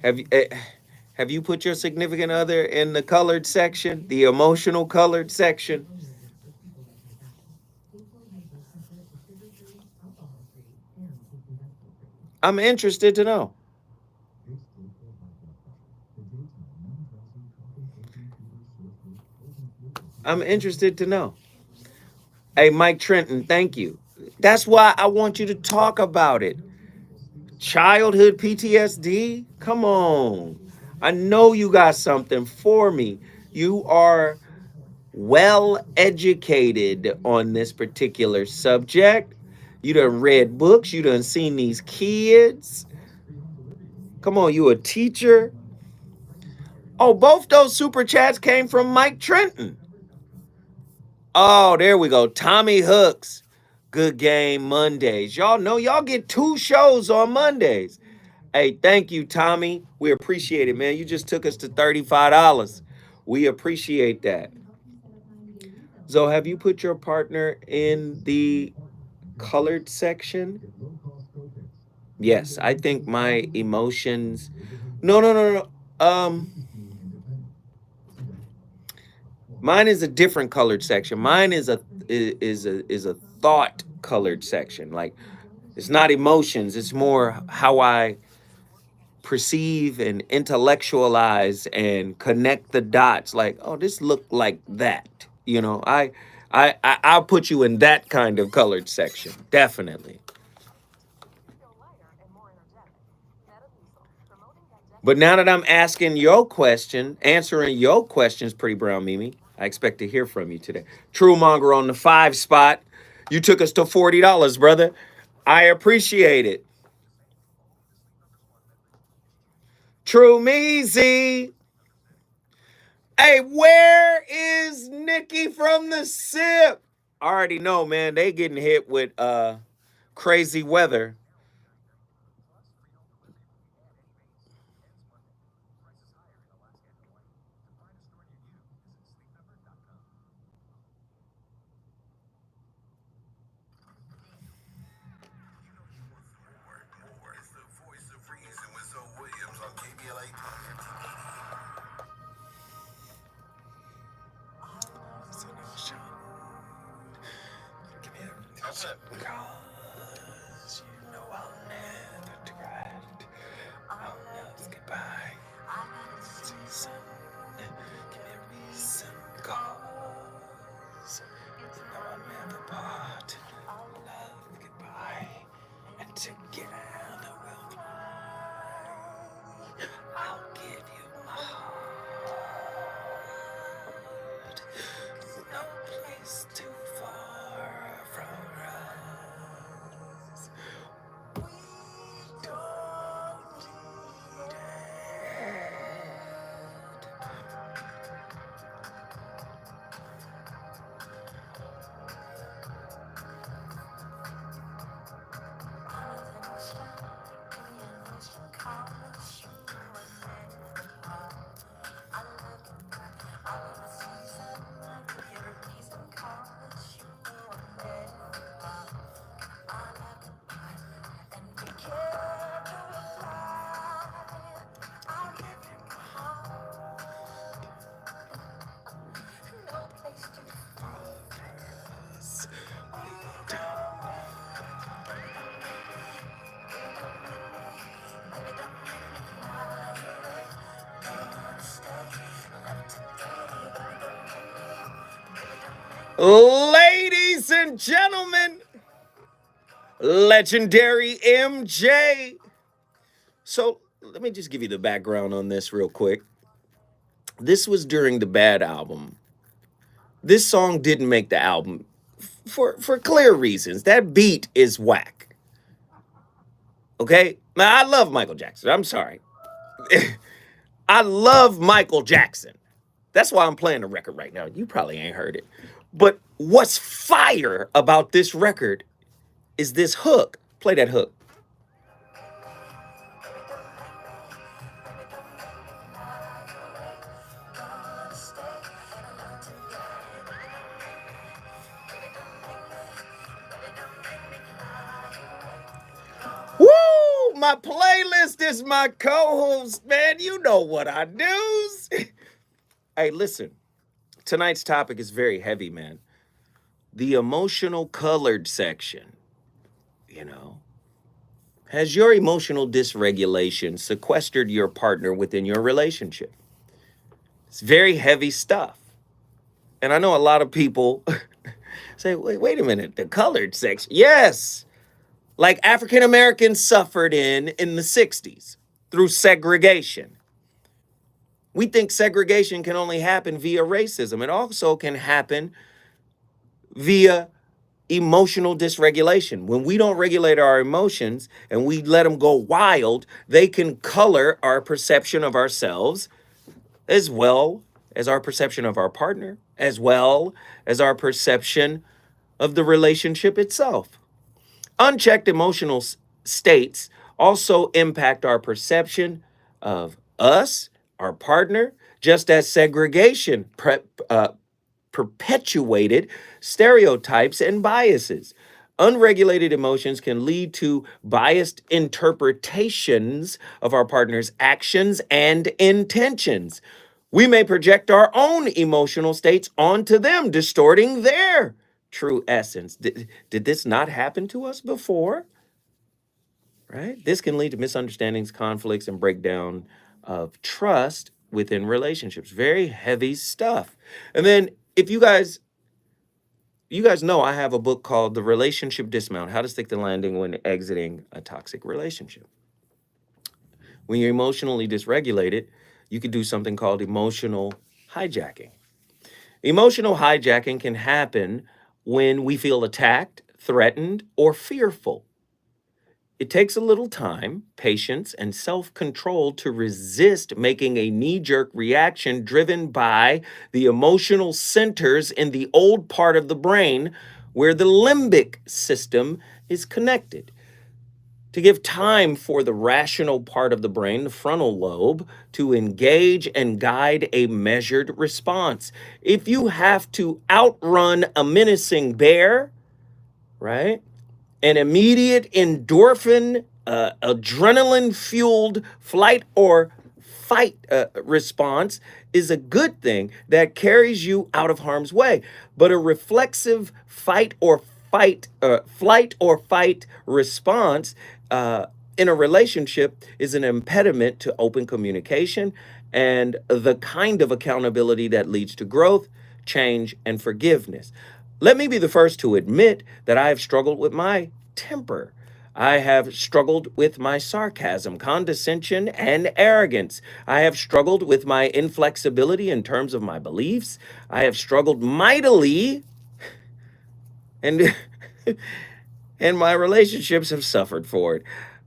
have you put your significant other in the colored section, the emotional colored section? I'm interested to know. I'm interested to know. Hey, Mike Trenton, thank you. That's why I want you to talk about it. Childhood PTSD? Come on. I know you got something for me. You are well educated on this particular subject. You done read books. You done seen these kids. Come on, you a teacher? Oh, both those super chats came from Mike Trenton. Oh, there we go. Tommy Hooks. Good Game Mondays. Y'all know y'all get 2 shows on Mondays. Hey, thank you, Tommy. We appreciate it, man. You just took us to $35. We appreciate that. So have you put your partner in the colored section? Yes, I think my emotions. No. Mine is a different colored section. Mine is a thought colored section. Like, it's not emotions. It's more how I perceive and intellectualize and connect the dots. Like, oh, this looked like that. You know, I'll put you in that kind of colored section. Definitely. But now that I'm asking your question, answering your questions, Pretty Brown Mimi, I expect to hear from you today. True Monger on the 5 spot. You took us to $40, brother. I appreciate it. True Measy. Hey, where is Nikki from the SIP? I already know, man. They getting hit with crazy weather. Cause you know I'll never regret. I'll never goodbye. Season, give me a reason, cause you know I'll never part. Love goodbye, and together we'll fly. I'll give you my heart. No place too far from right. Ladies and gentlemen, legendary MJ. So let me just give you the background on this real quick. This was during the Bad album. This song didn't make the album for clear reasons. That beat is whack. Okay? Now, I love Michael Jackson. I'm sorry. I love Michael Jackson. That's why I'm playing the record right now. You probably ain't heard it. But what's fire about this record is this hook. Play that hook. Woo! My playlist is my co-host, man. You know what I do. Hey, listen. Tonight's topic is very heavy, man. The emotional colored section. You know, has your emotional dysregulation sequestered your partner within your relationship? It's very heavy stuff. And I know a lot of people say, wait a minute, the colored section. Yes. Like African Americans suffered in the 60s through segregation. We think segregation can only happen via racism. It also can happen via emotional dysregulation. When we don't regulate our emotions and we let them go wild, they can color our perception of ourselves as well as our perception of our partner, as well as our perception of the relationship itself. Unchecked emotional states also impact our perception of us, our partner, just as segregation perpetuated stereotypes and biases. Unregulated emotions can lead to biased interpretations of our partner's actions and intentions. We may project our own emotional states onto them, distorting their true essence. Did this not happen to us before? Right? This can lead to misunderstandings, conflicts, and breakdown of trust within relationships. Very heavy stuff. And then if you guys know I have a book called The Relationship Dismount: How to Stick the Landing When Exiting a Toxic Relationship. When you're emotionally dysregulated, you could do something called emotional hijacking. Emotional hijacking can happen when we feel attacked, threatened, or fearful. It takes a little time, patience, and self-control to resist making a knee-jerk reaction driven by the emotional centers in the old part of the brain where the limbic system is connected. To give time for the rational part of the brain, the frontal lobe, to engage and guide a measured response. If you have to outrun a menacing bear, right? An immediate endorphin, adrenaline-fueled flight or fight response is a good thing that carries you out of harm's way. But a reflexive flight or fight response in a relationship is an impediment to open communication and the kind of accountability that leads to growth, change, and forgiveness. Let me be the first to admit that I have struggled with my temper. I have struggled with my sarcasm, condescension, and arrogance. I have struggled with my inflexibility in terms of my beliefs. I have struggled mightily, and and my relationships have suffered for it.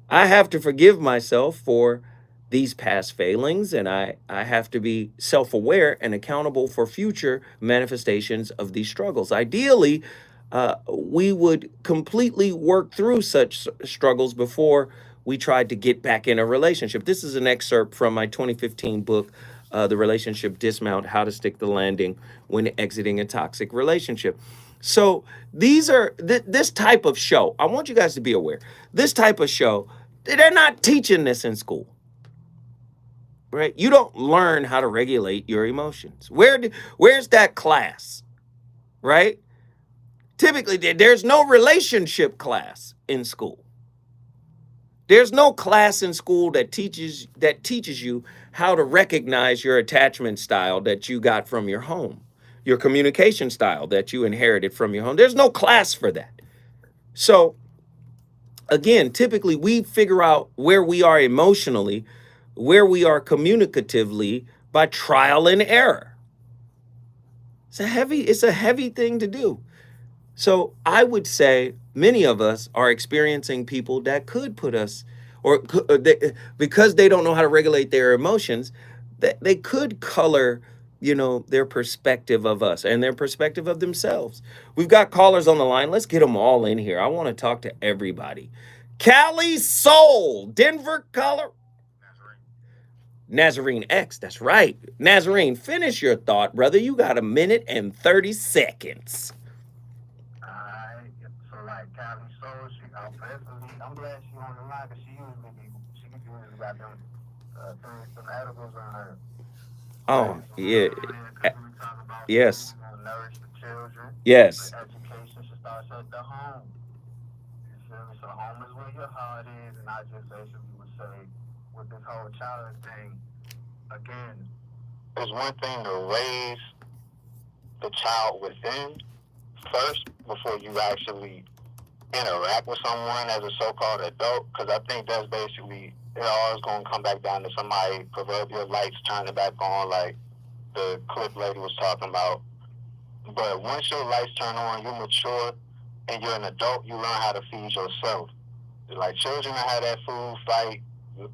I have to forgive myself for these past failings, and I have to be self-aware and accountable for future manifestations of these struggles. Ideally, we would completely work through such struggles before we tried to get back in a relationship. This is an excerpt from my 2015 book, The Relationship Dismount: How to Stick the Landing When Exiting a Toxic Relationship. So these are this type of show. I want you guys to be aware. This type of show, they're not teaching this in school. Right? You don't learn how to regulate your emotions. Where's that class? Right? Typically, there's no relationship class in school. There's no class in school that teaches you how to recognize your attachment style that you got from your home. your communication style that you inherited from your home. There's no class for that. So again, typically we figure out where we are emotionally, where we are communicatively by trial and error. It's a heavy thing to do. So I would say many of us are experiencing people that could put us, because they don't know how to regulate their emotions, that they could color, their perspective of us and their perspective of themselves. We've got callers on the line. Let's get them all in here. I want to talk to everybody. Cali Soul, Denver, Colorado. Nazarene X, that's right. Nazarene, finish your thought, brother. You got 1 minute and 30 seconds. Alright, so like Cali Soul, I'm glad she on the line because she usually got them some edibles on her. Oh, yeah. We talk about Yes. food, nourish the children. Yes. But education should start at the home. You feel me? So home is where your heart is, and I just basically would say with this whole child thing, again, it's one thing to raise the child within first before you actually interact with someone as a so-called adult, because I think that's basically, it always going to come back down to somebody proverbial lights turning back on, like the clip lady was talking about. But once your lights turn on, you mature and you're an adult, you learn how to feed yourself. Like children that have that food fight,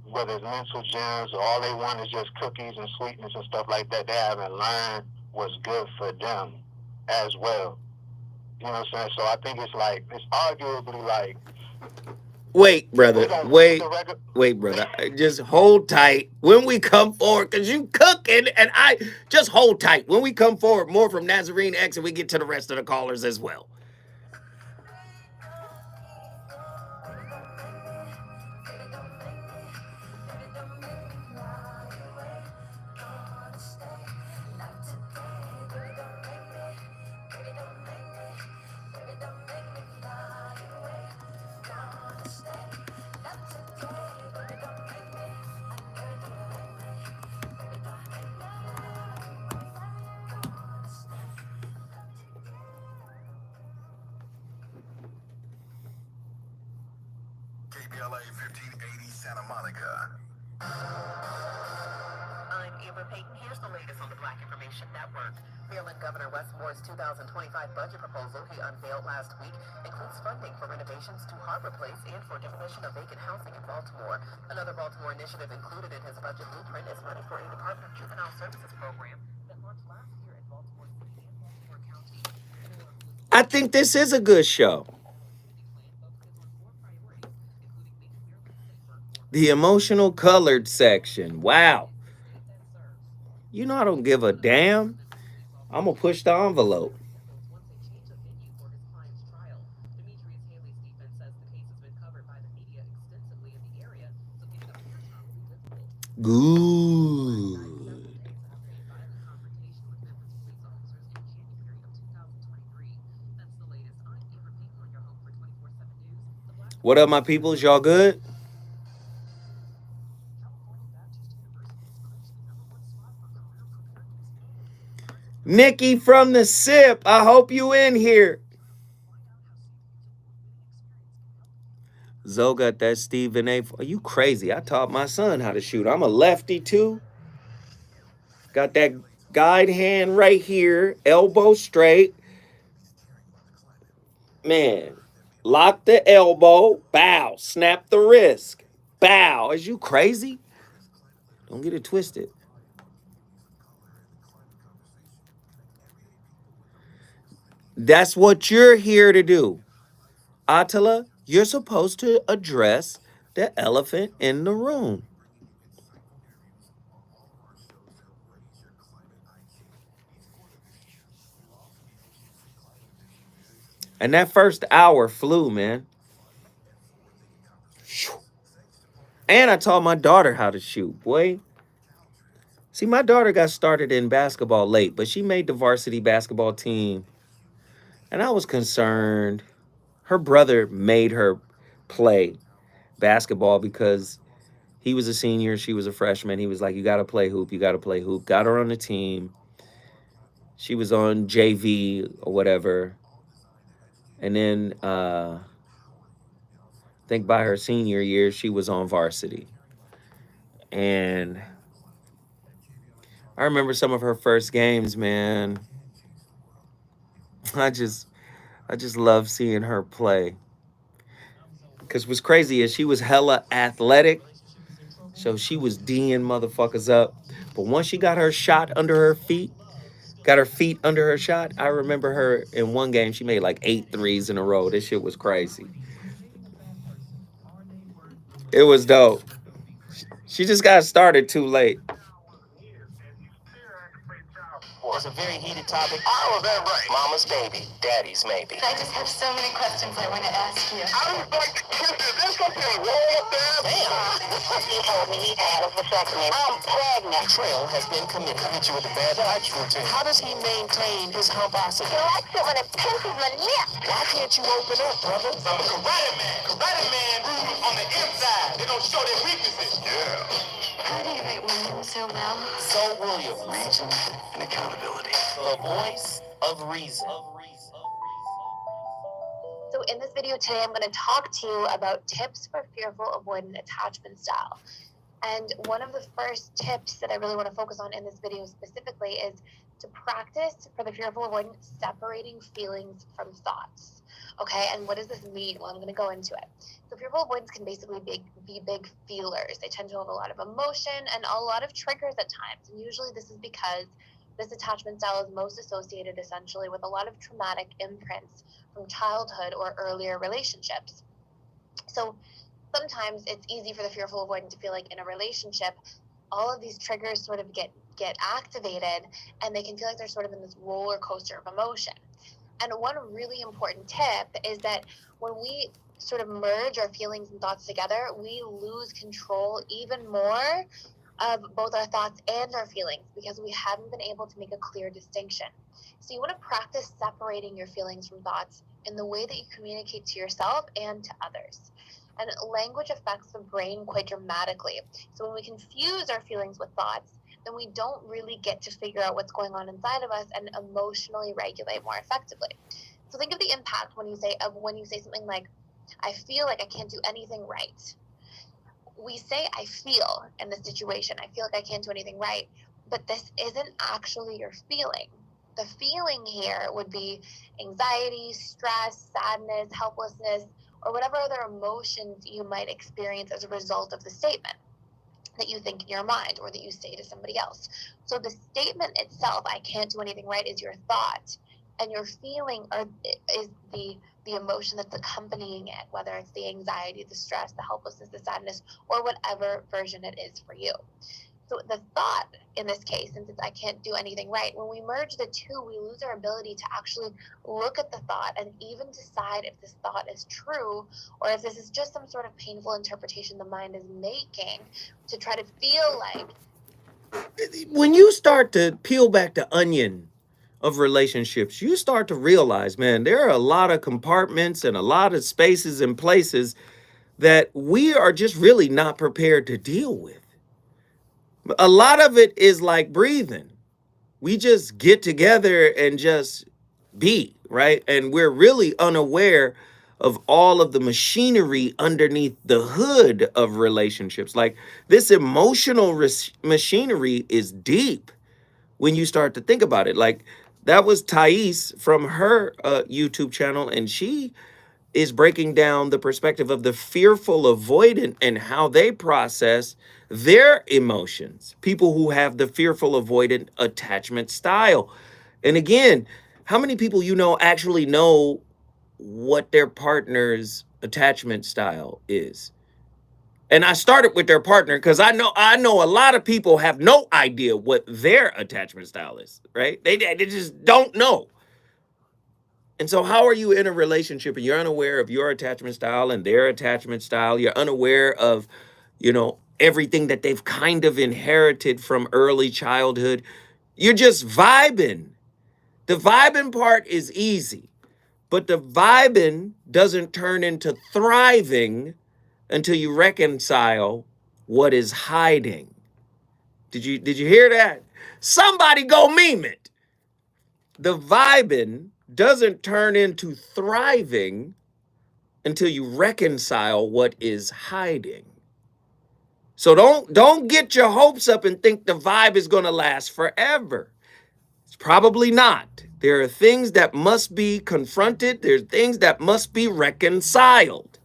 whether it's mental gems or all they want is just cookies and sweetness and stuff like that, they haven't learned what's good for them as well. You know what I'm saying? So I think it's arguably like. Wait, brother. Wait, brother. Just hold tight when we come forward, because you cooking, and I just hold tight. When we come forward, more from Nazarene X, and we get to the rest of the callers as well. KBLA 1580 Santa Monica. I'm Amber Payton. Here's the latest on the Black Information Network. Maryland Governor Wes Moore's 2025 budget proposal he unveiled last week includes funding for renovations to Harbor Place and for demolition of vacant housing in Baltimore. Another Baltimore initiative included in his budget blueprint is money for a Department of Juvenile Services program that launched last year in Baltimore City and Baltimore County. I think this is a good show. The emotional colored section. Wow. You know I don't give a damn. I'm going to push the envelope. Good. What up, my peoples? Y'all good? Nikki from the SIP, I hope you in here. Zoe got that Stephen A. Are you crazy? I taught my son how to shoot. I'm a lefty too. Got that guide hand right here, elbow straight. Man, lock the elbow, bow, snap the wrist, bow. Is you crazy? Don't get it twisted. That's what you're here to do. Attila, you're supposed to address the elephant in the room. And that first hour flew, man. And I taught my daughter how to shoot, boy. See, my daughter got started in basketball late, but she made the varsity basketball team. And I was concerned. Her brother made her play basketball because he was a senior, she was a freshman. He was like, you got to play hoop, you got to play hoop. Got her on the team. She was on JV or whatever. And then I think by her senior year, she was on varsity. And I remember some of her first games, man. I just I just love seeing her play. Cause what's crazy is she was hella athletic. So she was D'ing motherfuckers up. But once she got her shot under her feet, got her feet under her shot, I remember her in one game, she made like 8 threes in a row. This shit was crazy. It was dope. She just got started too late. It's a very heated topic. How is that right? Mama's baby, daddy's maybe. I just have so many questions I want to ask you. I was like, is there something wrong with that? He told me he had a vasectomy. I'm pregnant. Betrayal has been committed. Hit you with a bad touch routine. How does he maintain his humposity? He likes it when it pinches my lip. Why can't you open up, brother? I'm a karate man. Karate man on the inside. They don't show their weaknesses. Yeah. How do you write women so well? So William, Reason and accountability. the voice of reason. So in this video today, I'm going to talk to you about tips for fearful avoidant attachment style. And one of the first tips that I really want to focus on in this video specifically is to practice for the fearful avoidant separating feelings from thoughts. Okay, and what does this mean? Well, I'm going to go into it. So fearful avoidants can basically be big feelers. They tend to have a lot of emotion and a lot of triggers at times. And usually this is because this attachment style is most associated essentially with a lot of traumatic imprints from childhood or earlier relationships. So sometimes it's easy for the fearful avoidant to feel like in a relationship, all of these triggers sort of get activated and they can feel like they're sort of in this roller coaster of emotion. And one really important tip is that when we sort of merge our feelings and thoughts together, we lose control even more of both our thoughts and our feelings because we haven't been able to make a clear distinction. So you want to practice separating your feelings from thoughts in the way that you communicate to yourself and to others. And language affects the brain quite dramatically. So when we confuse our feelings with thoughts, then we don't really get to figure out what's going on inside of us and emotionally regulate more effectively. So think of the impact when you say something like, I feel like I can't do anything right. We say I feel in this situation. I feel like I can't do anything right. But this isn't actually your feeling. The feeling here would be anxiety, stress, sadness, helplessness, or whatever other emotions you might experience as a result of the statement that you think in your mind or that you say to somebody else. So the statement itself, I can't do anything right, is your thought, and your feeling is the emotion that's accompanying it, whether it's the anxiety, the stress, the helplessness, the sadness, or whatever version it is for you. So the thought in this case, since it's I can't do anything right, when we merge the two, we lose our ability to actually look at the thought and even decide if this thought is true or if this is just some sort of painful interpretation the mind is making to try to feel like. When you start to peel back the onion of relationships, you start to realize, man, there are a lot of compartments and a lot of spaces and places that we are just really not prepared to deal with. A lot of it is like breathing. We just get together and just be, right? And we're really unaware of all of the machinery underneath the hood of relationships. Like this emotional machinery is deep when you start to think about it. Like that was Thais from her YouTube channel, and she is breaking down the perspective of the fearful avoidant and how they process their emotions. People who have the fearful avoidant attachment style. And again, how many people you know actually know what their partner's attachment style is? And I started with their partner because I know a lot of people have no idea what their attachment style is, right? They just don't know. And so how are you in a relationship and you're unaware of your attachment style and their attachment style? You're unaware of, everything that they've kind of inherited from early childhood. You're just vibing. The vibing part is easy, but the vibing doesn't turn into thriving until you reconcile what is hiding. Did you hear that? Somebody go meme it. the vibing doesn't turn into thriving until you reconcile what is hiding. So don't get your hopes up and think the vibe is going to last forever. It's probably not. There are things that must be confronted, there's things that must be reconciled.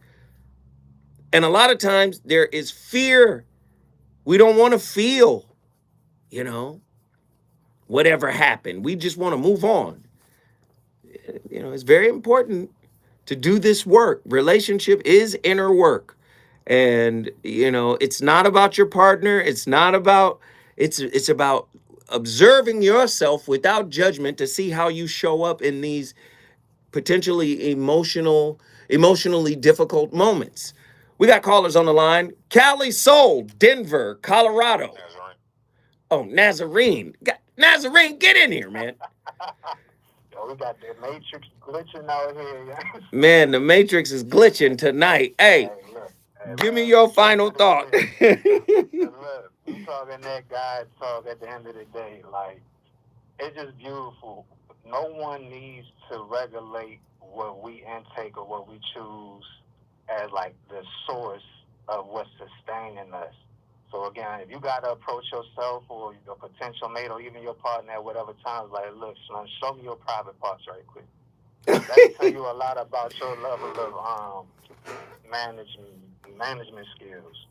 And a lot of times there is fear. We don't want to feel, you know, whatever happened. We just want to move on. You know, it's very important to do this work. Relationship is inner work. And you know, it's not about your partner, it's about observing yourself without judgment to see how you show up in these potentially emotionally difficult moments. We got callers on the line. Cali Soul, Denver, Colorado. Oh, Nazarene. Nazarene, get in here, man. Yo, we got the Matrix glitching out here. Man, the Matrix is glitching tonight. Hey, give me your final thought. Look, we talking that guy talk at the end of the day. Like, it's just beautiful. No one needs to regulate what we intake or what we choose as like the source of what's sustaining us. So again, if you gotta approach yourself or your potential mate or even your partner at whatever time, like, look, son, show me your private parts right quick. That'll tell you a lot about your level of management skills.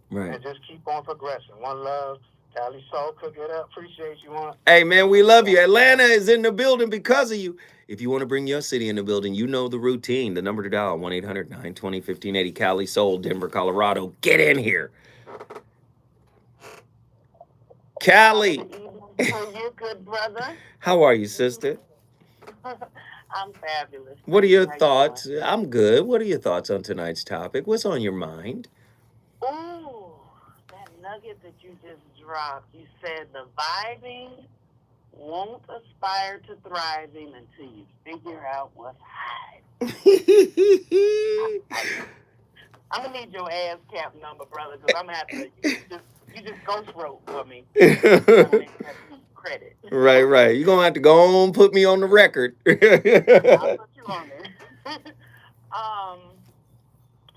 Right. And just keep on progressing. One love. Cali Soul, cook it up. Appreciate you, man. Hey, man, we love you. Atlanta is in the building because of you. If you want to bring your city in the building, you know the routine. The number to dial, 1-800-920-1580, Cali Soul, Denver, Colorado. Get in here. Cali. Are you good, brother? How are you, sister? I'm fabulous. What are your How you thoughts? doing? I'm good. What are your thoughts on tonight's topic? What's on your mind? Ooh, that nugget that you just dropped. You said the vibing won't aspire to thriving until you figure out what's hiding. I'm gonna need your ass cap number, brother, because I'm gonna have to. You just ghost wrote for me. Credit. Right. You're going to have to go on put me on the record. I'll put you on there.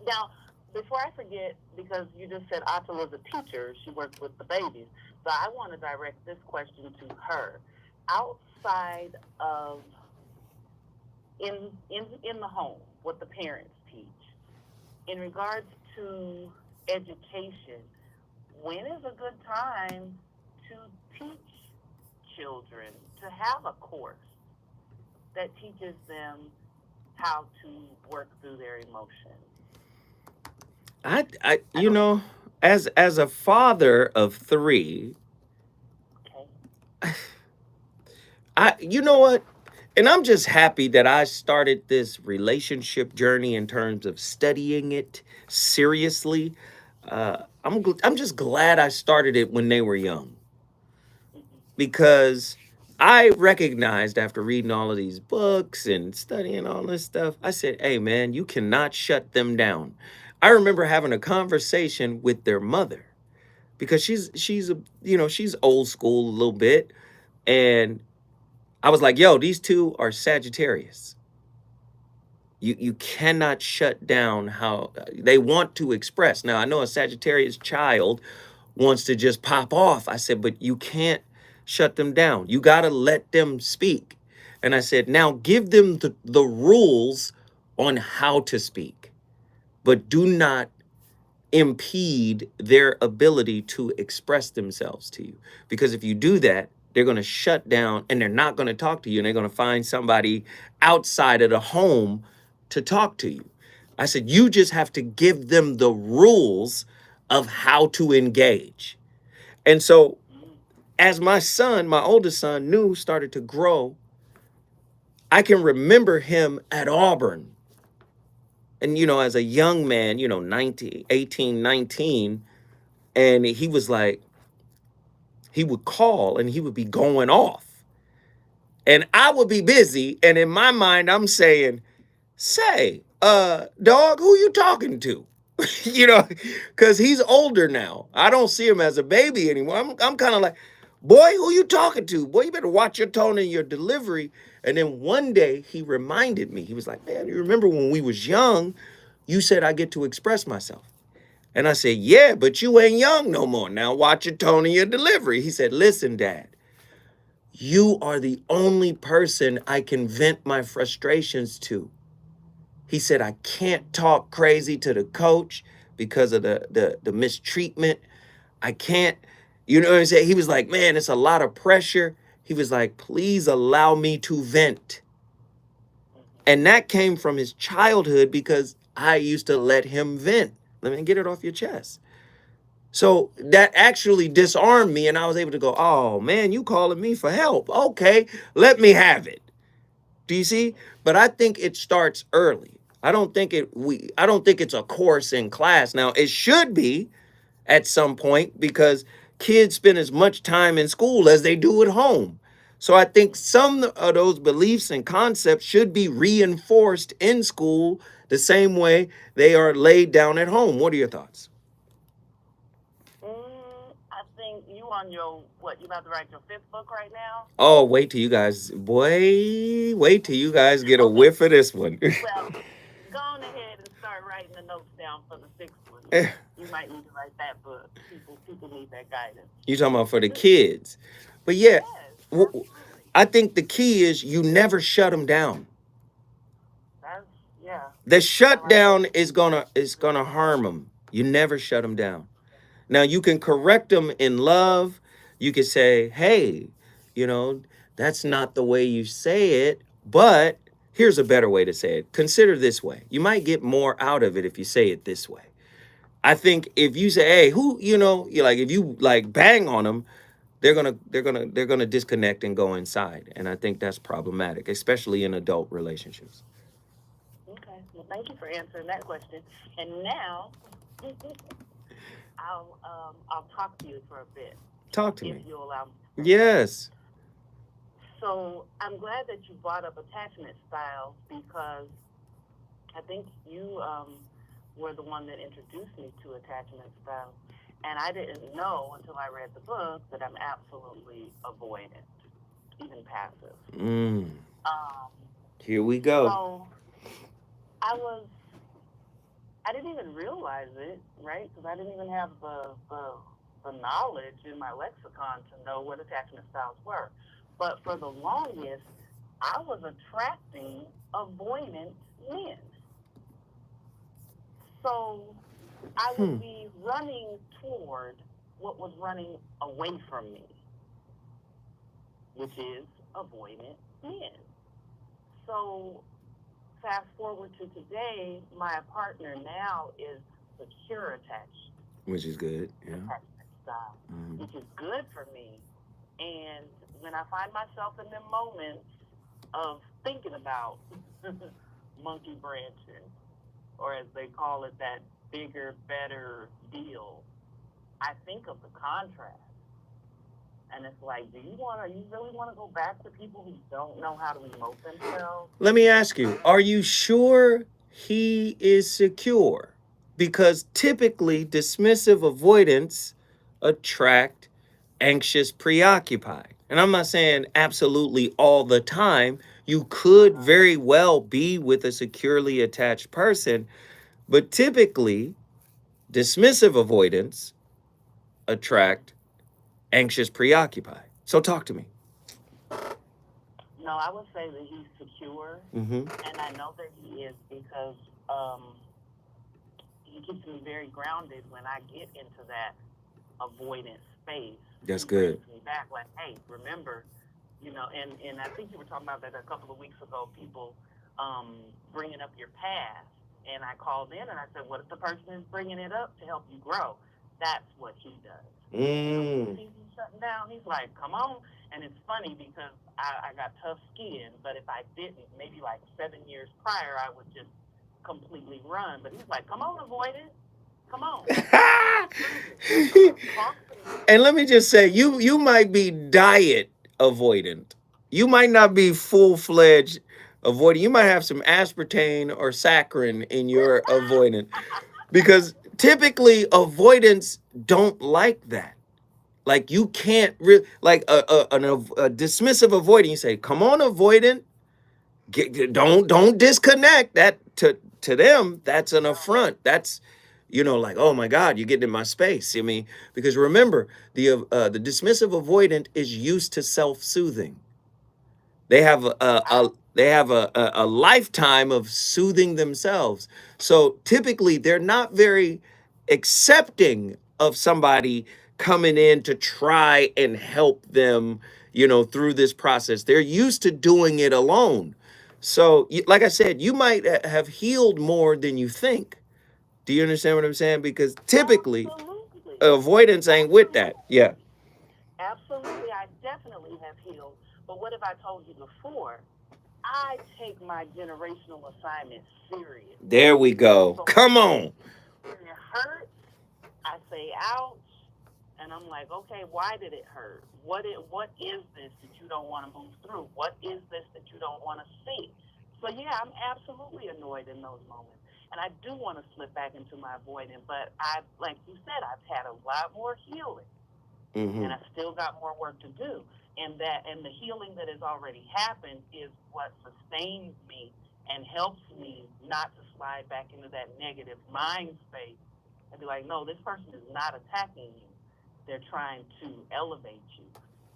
Now, before I forget, because you just said Atta was a teacher, she works with the babies. So I want to direct this question to her. Outside of in the home, what the parents teach, in regards to education, when is a good time to teach children, to have a course that teaches them how to work through their emotions? I you know, as a father of 3, Okay. you know what? And I'm just happy that I started this relationship journey in terms of studying it seriously. I'm just glad I started it when they were young, because I recognized after reading all of these books and studying all this stuff, I said, hey, man, you cannot shut them down. I remember having a conversation with their mother because she's old school a little bit. And I was like, yo, these two are Sagittarius. You cannot shut down how they want to express. Now, I know a Sagittarius child wants to just pop off. I said, but you can't shut them down. You got to let them speak. And I said, now give them the rules on how to speak, but do not impede their ability to express themselves to you. Because if you do that, they're going to shut down and they're not going to talk to you. And they're going to find somebody outside of the home to talk to you. I said, you just have to give them the rules of how to engage. And so as my oldest son, started to grow, I can remember him at Auburn. And, as a young man, 18, 19, and he was like, he would call and he would be going off. And I would be busy. And in my mind, I'm saying, say, dog, who you talking to? Because he's older now. I don't see him as a baby anymore. I'm kind of like, Boy, who you talking to? Boy, you better watch your tone and your delivery. And then one day he reminded me, he was like, man, you remember when we was young, you said I get to express myself. And I said, yeah, but you ain't young no more. Now watch your tone and your delivery. He said, listen, Dad, you are the only person I can vent my frustrations to. He said, I can't talk crazy to the coach because of the mistreatment. I can't, you know what I'm saying? He was like, man, it's a lot of pressure. He was like, please allow me to vent. And that came from his childhood because I used to let him vent. Let me get it off your chest. So that actually disarmed me, and I was able to go, oh man, you calling me for help. Okay, let me have it. Do you see? But I think it starts early. I don't think it's a course in class. Now it should be at some point because kids spend as much time in school as they do at home. So I think some of those beliefs and concepts should be reinforced in school the same way they are laid down at home. What are your thoughts? I think you on your, what, you about to write your 5th book right now? Oh, wait till you guys get a whiff of this one. Well, go on ahead and start writing the notes down for the 6th one. You might need to write that book. People need that guidance. You talking about for the kids. But yeah, Yes, I think the key is you never shut them down. Yeah. The shutdown is gonna harm them. You never shut them down. Now you can correct them in love. You can say, hey, you know, that's not the way you say it, but here's a better way to say it. Consider this way. You might get more out of it if you say it this way. I think if you say, hey, who, you know, you like, if you like bang on them, they're gonna disconnect and go inside. And I think that's problematic, especially in adult relationships. Okay. Well, thank you for answering that question. And now I'll talk to you for a bit. Talk to me. If you'll allow me. Yes. So I'm glad that you brought up attachment styles because I think you were the one that introduced me to attachment styles. And I didn't know until I read the book that I'm absolutely avoidant, even passive. Here we go. So I didn't even realize it, right? Because I didn't even have the knowledge in my lexicon to know what attachment styles were. But for the longest, I was attracting avoidant men. So I would be running toward what was running away from me, which is avoidant men. So fast forward to today, my partner now is secure attached. Which is good, yeah. Attachment style, which is good for me. And when I find myself in them moments of thinking about monkey branching, or as they call it, that bigger, better deal, I think of the contrast. And it's like, do you really want to go back to people who don't know how to emote themselves? Let me ask you, are you sure he is secure? Because typically dismissive avoidants attract anxious preoccupied. And I'm not saying absolutely all the time. You could very well be with a securely attached person, but typically dismissive avoidants attract anxious preoccupied. So talk to me. No, I would say that he's secure, and I know that he is because he keeps me very grounded when I get into that avoidant space. That's good. He brings me back like, hey, remember, you know, and I think you were talking about that a couple of weeks ago, people bringing up your past. And I called in and I said, what if the person is bringing it up to help you grow? That's what he does. When he sees me shutting down, he's like, come on. And it's funny because I got tough skin, but if I didn't, maybe like 7 years prior, I would just completely run. But he's like, come on, avoid it. Come on. And let me just say, you might be diet avoidant. You might not be full-fledged avoidant. You might have some aspartame or saccharin in your avoidant. Because typically avoidants don't like that. Like you can't really like a dismissive avoidant. You say, "Come on, avoidant, don't disconnect." That to them, that's an affront. That's like, oh my God, you're getting in my space. I mean, because remember, the dismissive avoidant is used to self-soothing. They have a lifetime of soothing themselves. So typically they're not very accepting of somebody coming in to try and help them, through this process. They're used to doing it alone. So like I said, you might have healed more than you think. Do you understand what I'm saying? Because typically Absolutely. avoidance ain't with that. Yeah. Absolutely, I definitely have healed. But what have I told you before? I take my generational assignment serious. There we go. So Come on. when it hurts, I say ouch, and I'm like, okay, why did it hurt? What is this that you don't want to move through? What is this that you don't want to see? So yeah, I'm absolutely annoyed in those moments. And I do want to slip back into my avoidant, but like you said, I've had a lot more healing. Mm-hmm. And I still got more work to do. And the healing that has already happened is what sustains me and helps me not to slide back into that negative mind space and be like, no, this person is not attacking you. They're trying to elevate you.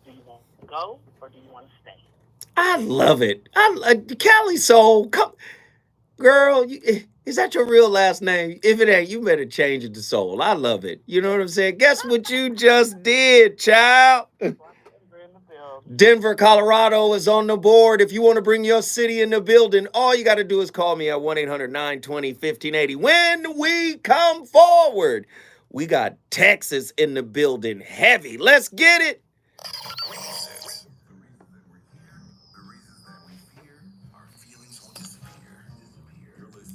Do you want to go or do you want to stay? I love it. Callie Soul, come, girl. Is that your real last name? If it ain't, you better change it to Soul. I love it. You know what I'm saying? Guess what you just did, child? Denver, Colorado is on the board. If you want to bring your city in the building, all you got to do is call me at 1-800-920-1580. When we come forward, we got Texas in the building heavy. Let's get it.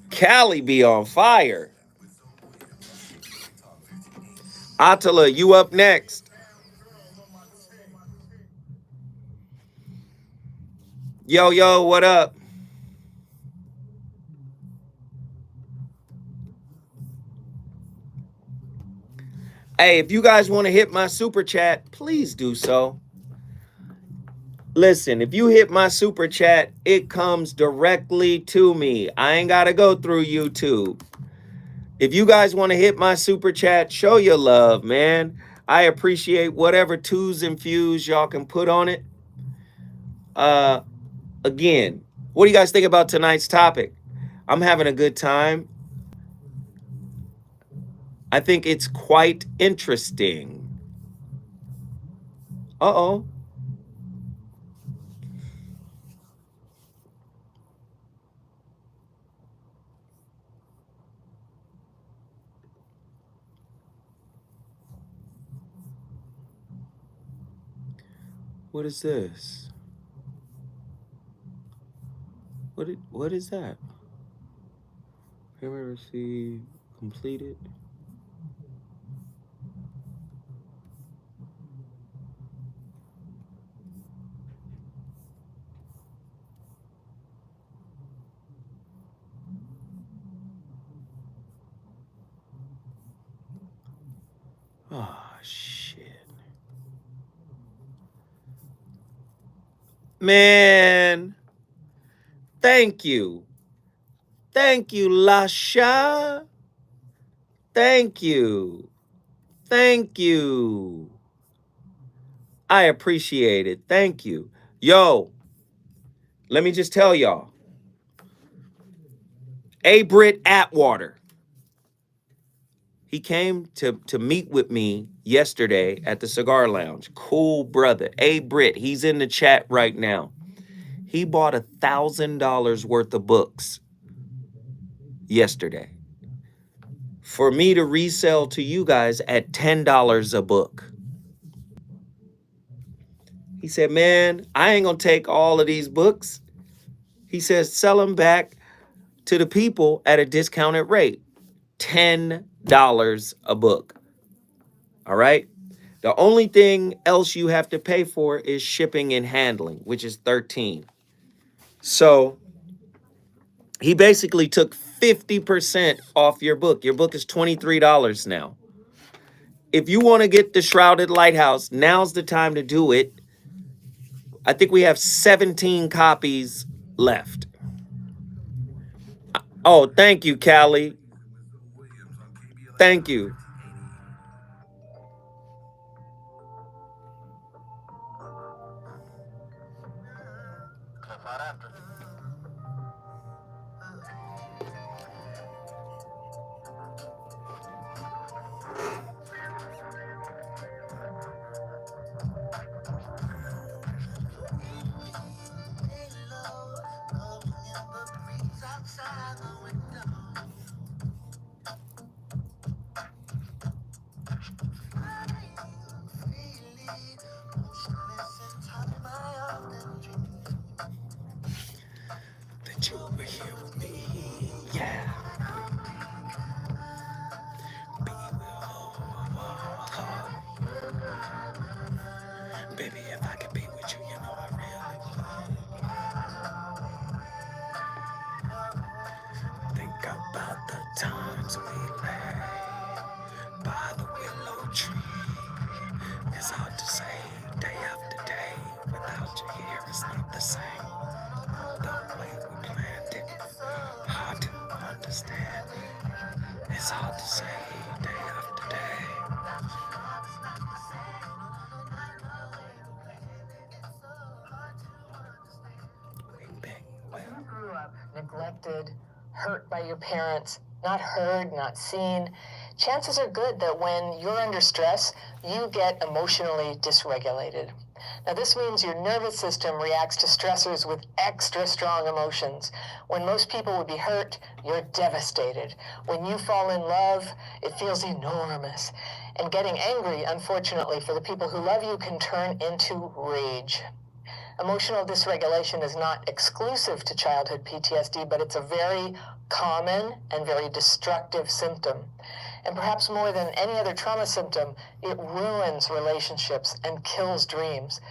Cali be on fire. Attila, you up next. Yo, what up? Hey, if you guys want to hit my super chat, please do so. Listen, if you hit my super chat, it comes directly to me. I ain't got to go through YouTube. If you guys want to hit my super chat, show your love, man. I appreciate whatever twos and fews y'all can put on it. Again, what do you guys think about tonight's topic? I'm having a good time. I think it's quite interesting. Uh-oh. What is this? What is that? Camera receive completed. Oh, shit. Man. Thank you. Thank you, Lasha. Thank you. Thank you. I appreciate it. Thank you. Yo, let me just tell y'all. A. Britt Atwater. He came to meet with me yesterday at the Cigar Lounge. Cool brother. A. Britt, he's in the chat right now. He bought $1,000 worth of books yesterday for me to resell to you guys at $10 a book. He said, man, I ain't gonna take all of these books. He says, sell them back to the people at a discounted rate. $10 a book. All right. The only thing else you have to pay for is shipping and handling, which is $13. So he basically took 50% off your book. Your book is $23 now. if you want to get the Shrouded Lighthouse, now's the time to do it. I think we have 17 copies left. Oh, thank you, Callie. Thank you. That you were here with me. Yeah. Baby, if I could be with you, you know I really would. Think about the times we lay by the willow tree. It's hard to say day after day. Without you here, it's not the same. The way we planned it, hard to understand. It's hard to say day after day. You grew up neglected, hurt by your parents, not heard, not seen. Chances are good that when you're under stress, you get emotionally dysregulated. Now, this means your nervous system reacts to stressors with extra strong emotions. When most people would be hurt, you're devastated. When you fall in love, it feels enormous. And getting angry, unfortunately, for the people who love you can turn into rage. Emotional dysregulation is not exclusive to childhood PTSD, but it's a very common and very destructive symptom. And perhaps more than any other trauma symptom, it ruins relationships and kills dreams.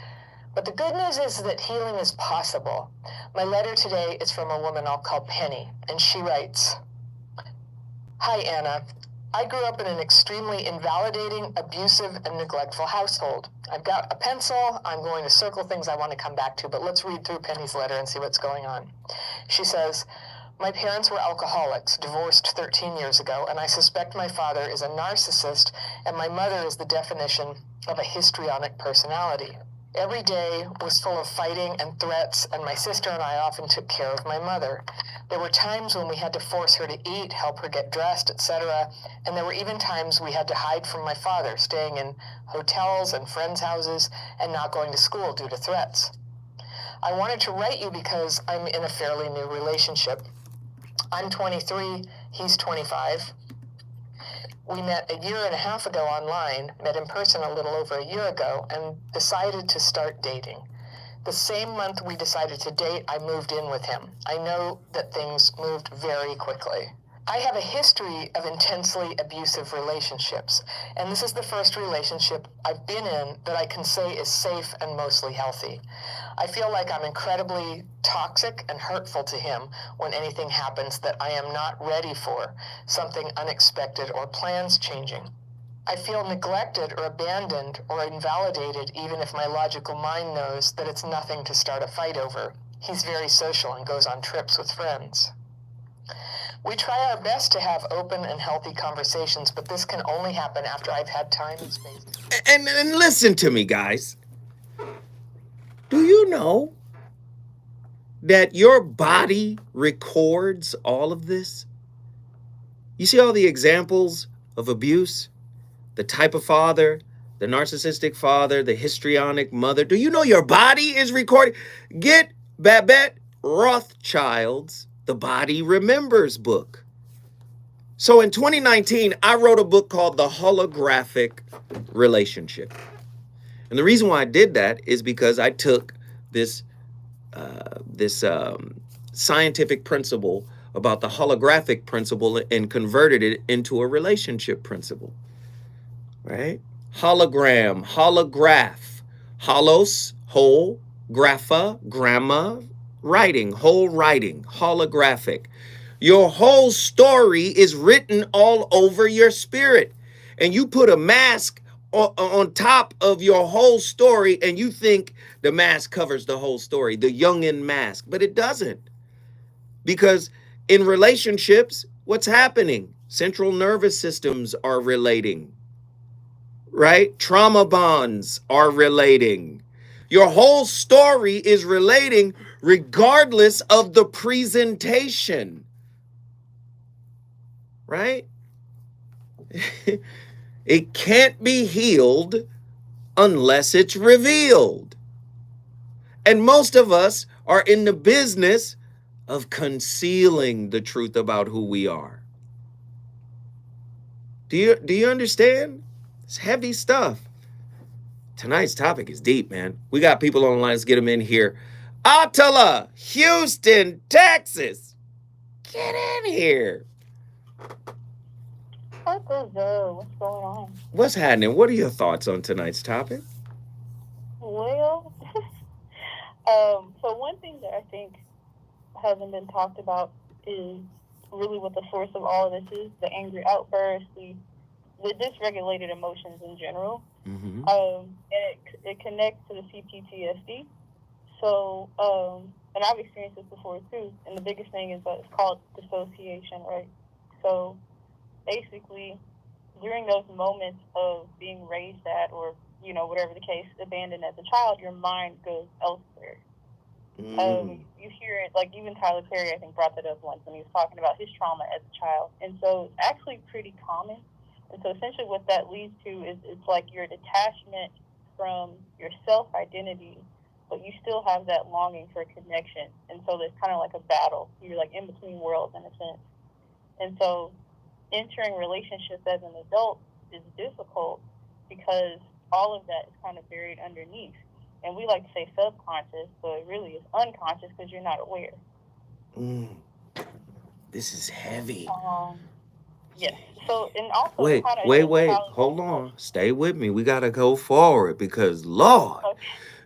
But the good news is that healing is possible. My letter today is from a woman I'll call Penny, and she writes, "Hi, Anna. I grew up in an extremely invalidating, abusive, and neglectful household. I've got a pencil. I'm going to circle things I want to come back to, but let's read through Penny's letter and see what's going on." She says, "My parents were alcoholics, divorced 13 years ago, and I suspect my father is a narcissist, and my mother is the definition of a histrionic personality. Every day was full of fighting and threats, and my sister and I often took care of my mother. There were times when we had to force her to eat, help her get dressed, etc., and there were even times we had to hide from my father, staying in hotels and friends' houses and not going to school due to threats. I wanted to write you because I'm in a fairly new relationship. I'm 23, he's 25. We met a year and a half ago online, met in person a little over a year ago, and decided to start dating. The same month we decided to date, I moved in with him. I know that things moved very quickly. I have a history of intensely abusive relationships, and this is the first relationship I've been in that I can say is safe and mostly healthy. I feel like I'm incredibly toxic and hurtful to him when anything happens that I am not ready for, something unexpected or plans changing. I feel neglected or abandoned or invalidated even if my logical mind knows that it's nothing to start a fight over. He's very social and goes on trips with friends. We try our best to have open and healthy conversations, but this can only happen after I've had time and space. And listen to me, guys. Do you know that your body records all of this? You see all the examples of abuse? The type of father, the narcissistic father, the histrionic mother. Do you know your body is recording? Get Babette Rothschild's The Body Remembers book. So in 2019, I wrote a book called The Holographic Relationship. And the reason why I did that is because I took this scientific principle about the holographic principle and converted it into a relationship principle, right? Hologram, holograph, holos, whole, grapha, gramma, writing, whole writing, holographic. Your whole story is written all over your spirit. and you put a mask on top of your whole story, and you think the mask covers the whole story, the Jungian mask, but it doesn't. Because in relationships, what's happening? Central nervous systems are relating, right? Trauma bonds are relating. Your whole story is relating regardless of the presentation, right? It can't be healed unless it's revealed. And most of us are in the business of concealing the truth about who we are. Do you understand? It's heavy stuff. Tonight's topic is deep, man. We got people on the line. Let's get them in here. Attila, Houston, Texas. Get in here. What's going on? What's happening? What are your thoughts on tonight's topic? Well, so one thing that I think hasn't been talked about is really what the source of all of this is: the angry outbursts, the dysregulated emotions in general. Mm-hmm. And it connects to the CPTSD. So, and I've experienced this before too. And the biggest thing is that it's called dissociation, right? So, basically, during those moments of being raised at, or whatever the case, abandoned as a child, your mind goes elsewhere. You hear it, like even Tyler Perry, I think, brought that up once when he was talking about his trauma as a child. And so it's actually pretty common. And so essentially what that leads to is it's like your detachment from your self-identity, but you still have that longing for connection. And so there's kind of like a battle. You're like in between worlds in a sense. And so entering relationships as an adult is difficult because all of that is kind of buried underneath. And we like to say subconscious, but it really is unconscious because you're not aware. This is heavy. Yes. So, and also wait, hold on. Stay with me. We got to go forward because, Lord,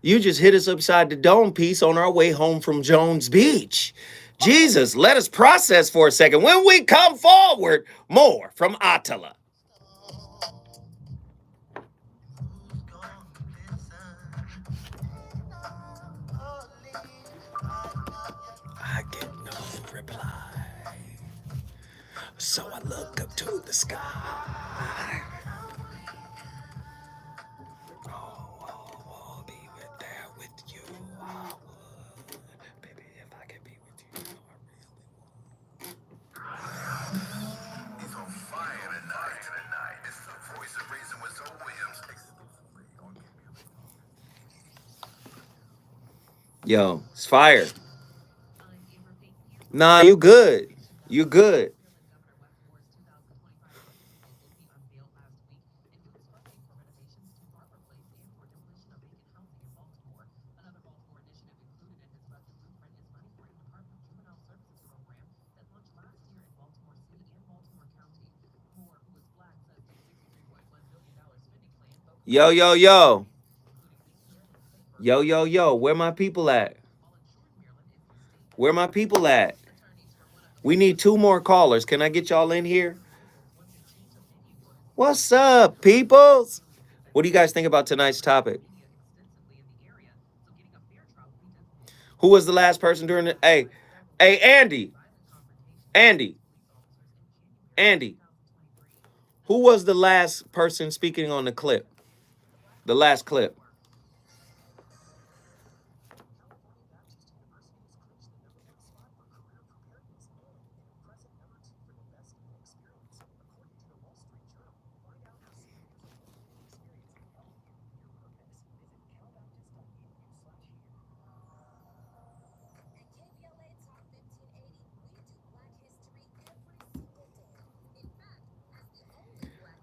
you just hit us upside the dome piece on our way home from Jones Beach. Jesus, let us process for a second. When we come forward, more from Attila. I get no reply, so I look up to the sky. Oh, be there with you. I would, baby, if I could be with you, I really would. He's on fire tonight. It's the voice of reason with Zoe Williams. Exclusively on Yo, it's fire. Nah, you good. You good. Yo, yo, yo. Yo, yo, yo. Where my people at? Where my people at? We need 2 more callers. Can I get y'all in here? What's up, peoples? What do you guys think about tonight's topic? Who was the last person during the... Hey, Andy. Who was the last person speaking on the clip? The last clip.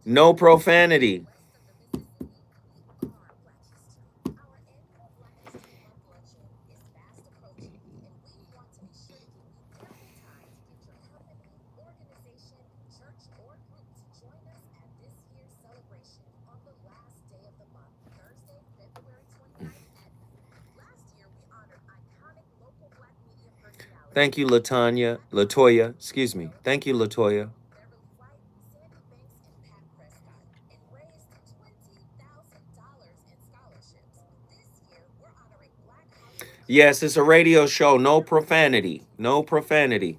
No profanity. Thank you, Latoya. Excuse me. Thank you, Latoya. Yes, it's a radio show. No profanity. No profanity.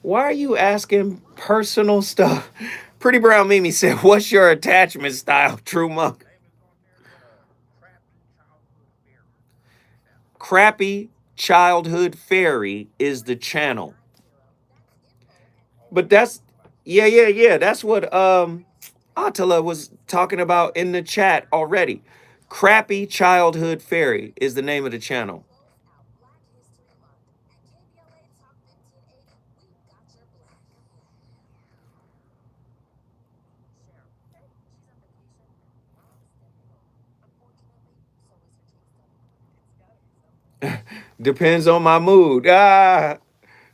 Why are you asking personal stuff? Pretty Brown Mimi said, "What's your attachment style, True Monk?" Crappy Childhood Fairy is the channel. But that's yeah. That's what Attila was talking about in the chat already. Crappy Childhood Fairy is the name of the channel. Depends on my mood. Ah,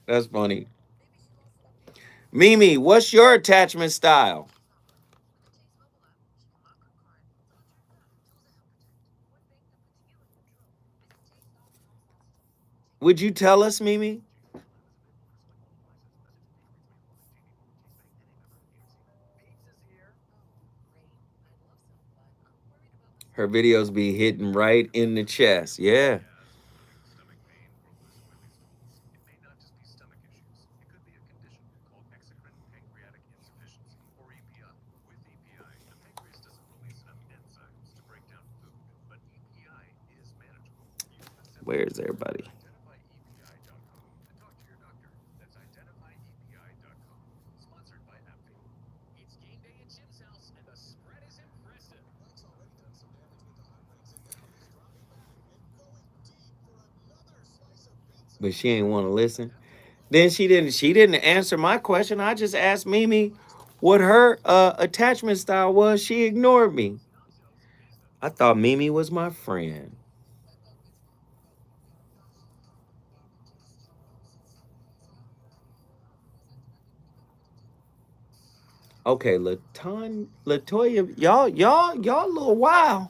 that's funny. Mimi, what's your attachment style? Would you tell us, Mimi? Her videos be hitting right in the chest. Yeah. Stomach pain or loose oily stools. It may not just be stomach issues. It could be a condition called exocrine pancreatic insufficiency, or EPI. With EPI, the pancreas doesn't release enough enzymes to break down food, but EPI is manageable. Use the simple Where's everybody? identifyepi.com and talk to your doctor. That's identifyepi.com. Sponsored by AbbVie. It's game day at Jim's house, and the spread is impressive. Mike's already done some damage with the hot wings, and now he's dropping back and going deep for another slice of pizza. But she ain't want to listen. Then she didn't answer my question. I just asked Mimi what her attachment style was. She ignored me. I thought Mimi was my friend. Okay, Latoya, y'all a little wild.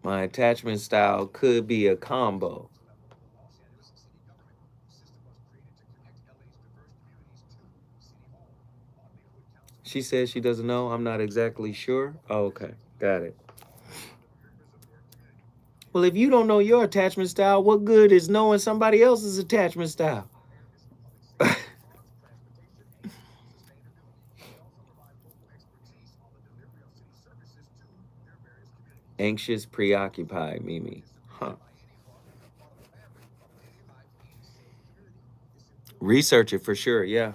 My attachment style could be a combo. She says she doesn't know. I'm not exactly sure. Oh, okay, got it. Well, if you don't know your attachment style, what good is knowing somebody else's attachment style? Anxious, preoccupied, Mimi. Huh. Research it for sure, yeah.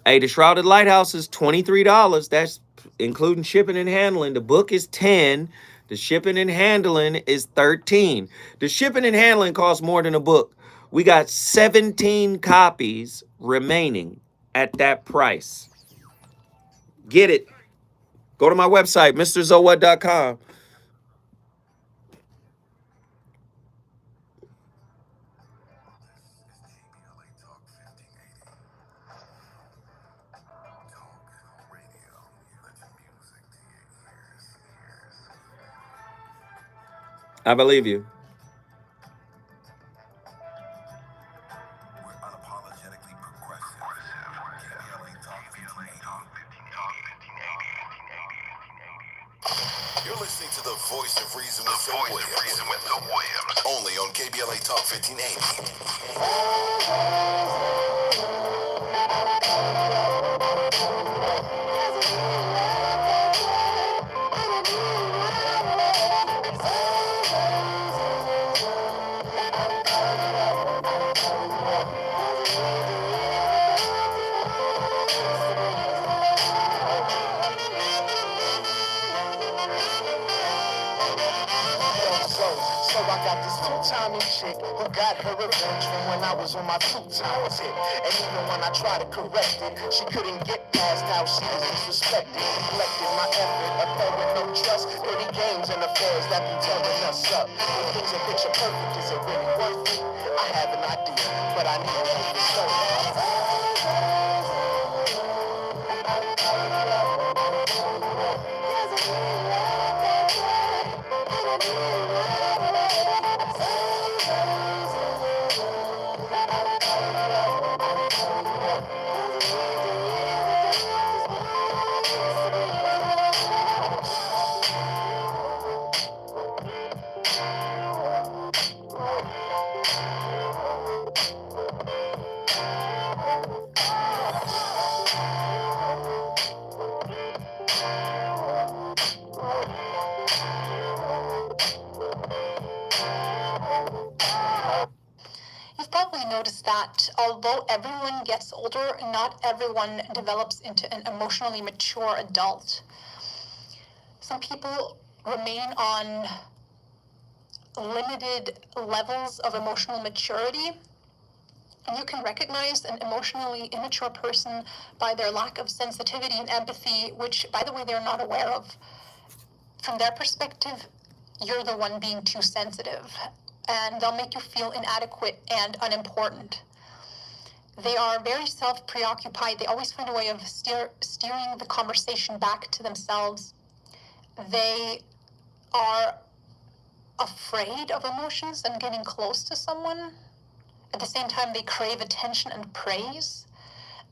Hey, the Shrouded Lighthouse is $23. That's including shipping and handling. The book is $10. The shipping and handling is $13. The shipping and handling costs more than a book. We got 17 copies remaining at that price. Get it. Go to my website, MrZowhat.com. I believe you. We're unapologetically progressive. KBLA Talk 1580. You're listening to the voice of reason with Zoe Williams. Only on KBLA Talk So I got this two-timing chick who got her revenge from when I was on my two-time tip. And even when I tried to correct it, she couldn't get past how she was disrespected. Neglected my effort, a third with no trust. Dirty games and affairs that be tearing us up. When things are picture perfect, is it really worth it? I have an idea, but I need to keep it slow. probably noticed that although everyone gets older, not everyone develops into an emotionally mature adult. Some people remain on limited levels of emotional maturity. And you can recognize an emotionally immature person by their lack of sensitivity and empathy, which, by the way, they're not aware of. From their perspective, you're the one being too sensitive, and they'll make you feel inadequate and unimportant. They are very self-preoccupied. They always find a way of steering the conversation back to themselves. They are afraid of emotions and getting close to someone. At the same time, they crave attention and praise.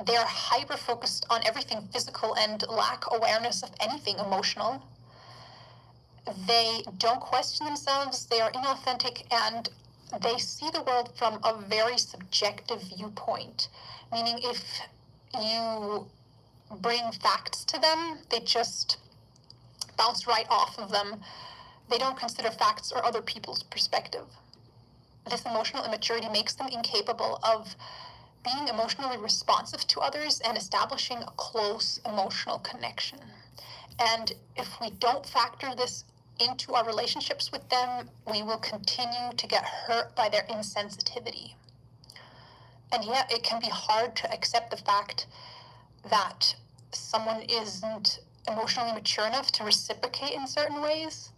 They are hyper-focused on everything physical and lack awareness of anything emotional. They don't question themselves, they are inauthentic, and they see the world from a very subjective viewpoint. Meaning if you bring facts to them, they just bounce right off of them. They don't consider facts or other people's perspective. This emotional immaturity makes them incapable of being emotionally responsive to others and establishing a close emotional connection. And if we don't factor this into our relationships with them, we will continue to get hurt by their insensitivity. And yeah, it can be hard to accept the fact that someone isn't emotionally mature enough to reciprocate in certain ways,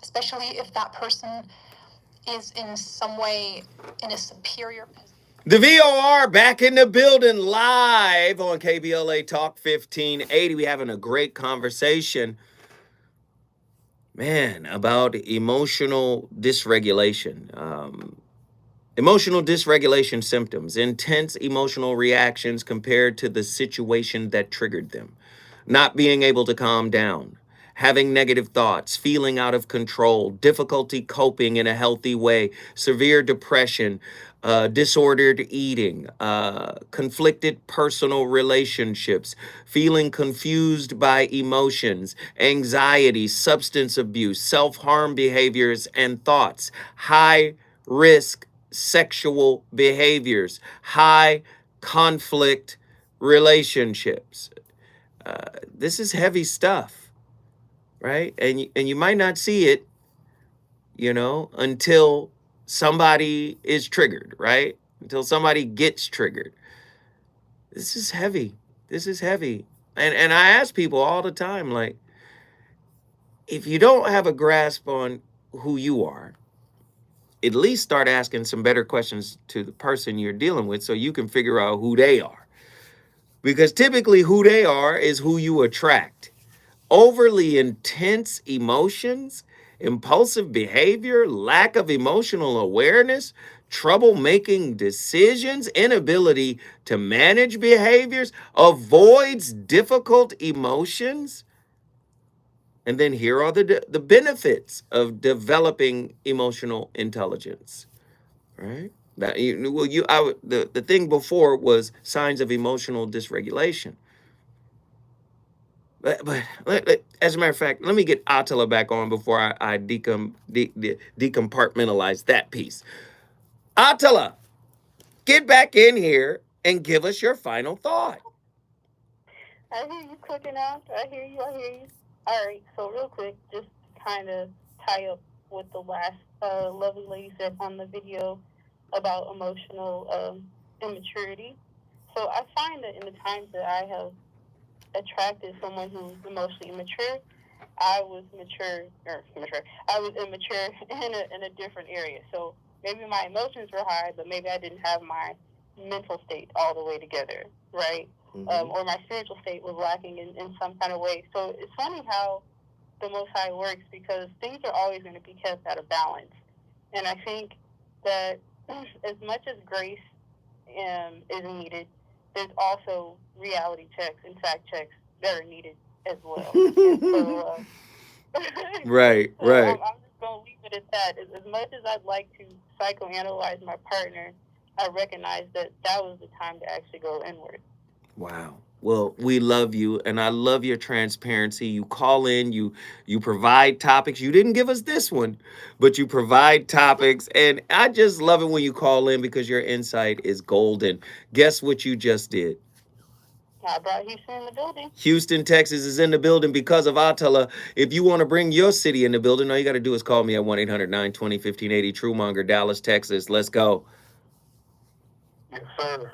especially if that person is in some way in a superior position. The VOR back in the building live on KBLA Talk 1580. We having a great conversation, man, about emotional dysregulation. Emotional dysregulation symptoms, intense emotional reactions compared to the situation that triggered them, not being able to calm down, having negative thoughts, feeling out of control, difficulty coping in a healthy way, severe depression, disordered eating, conflicted personal relationships, feeling confused by emotions, anxiety, substance abuse, self-harm behaviors and thoughts, high risk sexual behaviors, high conflict relationships. This is heavy stuff, right? And you might not see it, until somebody is triggered, right? Until somebody gets triggered. This is heavy. This is heavy. And I ask people all the time, like, if you don't have a grasp on who you are, at least start asking some better questions to the person you're dealing with so you can figure out who they are. Because typically who they are is who you attract. Overly intense emotions, impulsive behavior, lack of emotional awareness, trouble making decisions, inability to manage behaviors, avoids difficult emotions. And then here are the benefits of developing emotional intelligence, right? That the thing before was signs of emotional dysregulation. But as a matter of fact, let me get Attila back on before I decompartmentalize that piece. Attila, get back in here and give us your final thought. I hear you cooking out. I hear you. All right, so real quick, just kind of tie up with the last lovely lady said on the video about emotional immaturity. So I find that in the times that I have attracted someone who's emotionally immature, I was immature in a different area. So maybe my emotions were high, but maybe I didn't have my mental state all the way together, right? Mm-hmm. Or my spiritual state was lacking in some kind of way. So it's funny how the Most High works, because things are always going to be kept out of balance. And I think that as much as grace is needed, there's also reality checks and fact checks that are needed as well. So, right. I'm just going to leave it at that. As much as I'd like to psychoanalyze my partner, I recognize that was the time to actually go inward. Wow. Well, we love you, and I love your transparency. You call in, you provide topics. You didn't give us this one, but you provide topics, and I just love it when you call in because your insight is golden. Guess what you just did? I brought Houston in the building. Houston, Texas is in the building because of Attila. If you want to bring your city in the building, all you got to do is call me at 1-800-920-1580. Truemonger, Dallas, Texas. Let's go. Yes, sir.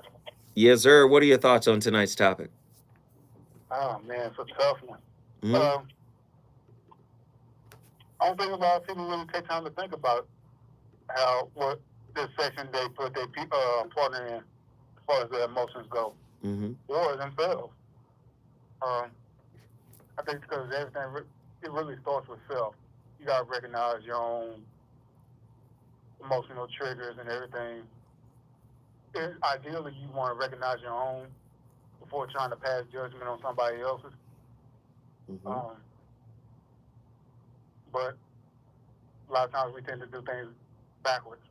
Yes, sir. What are your thoughts on tonight's topic? Oh man, it's a tough one. Mhm. I don't think a lot of people really take time to think about how what this section they put their partner in as far as their emotions go, or themselves. I think because everything it really starts with self. You gotta recognize your own emotional triggers and everything. Ideally, you want to recognize your own before trying to pass judgment on somebody else's. But a lot of times we tend to do things backwards.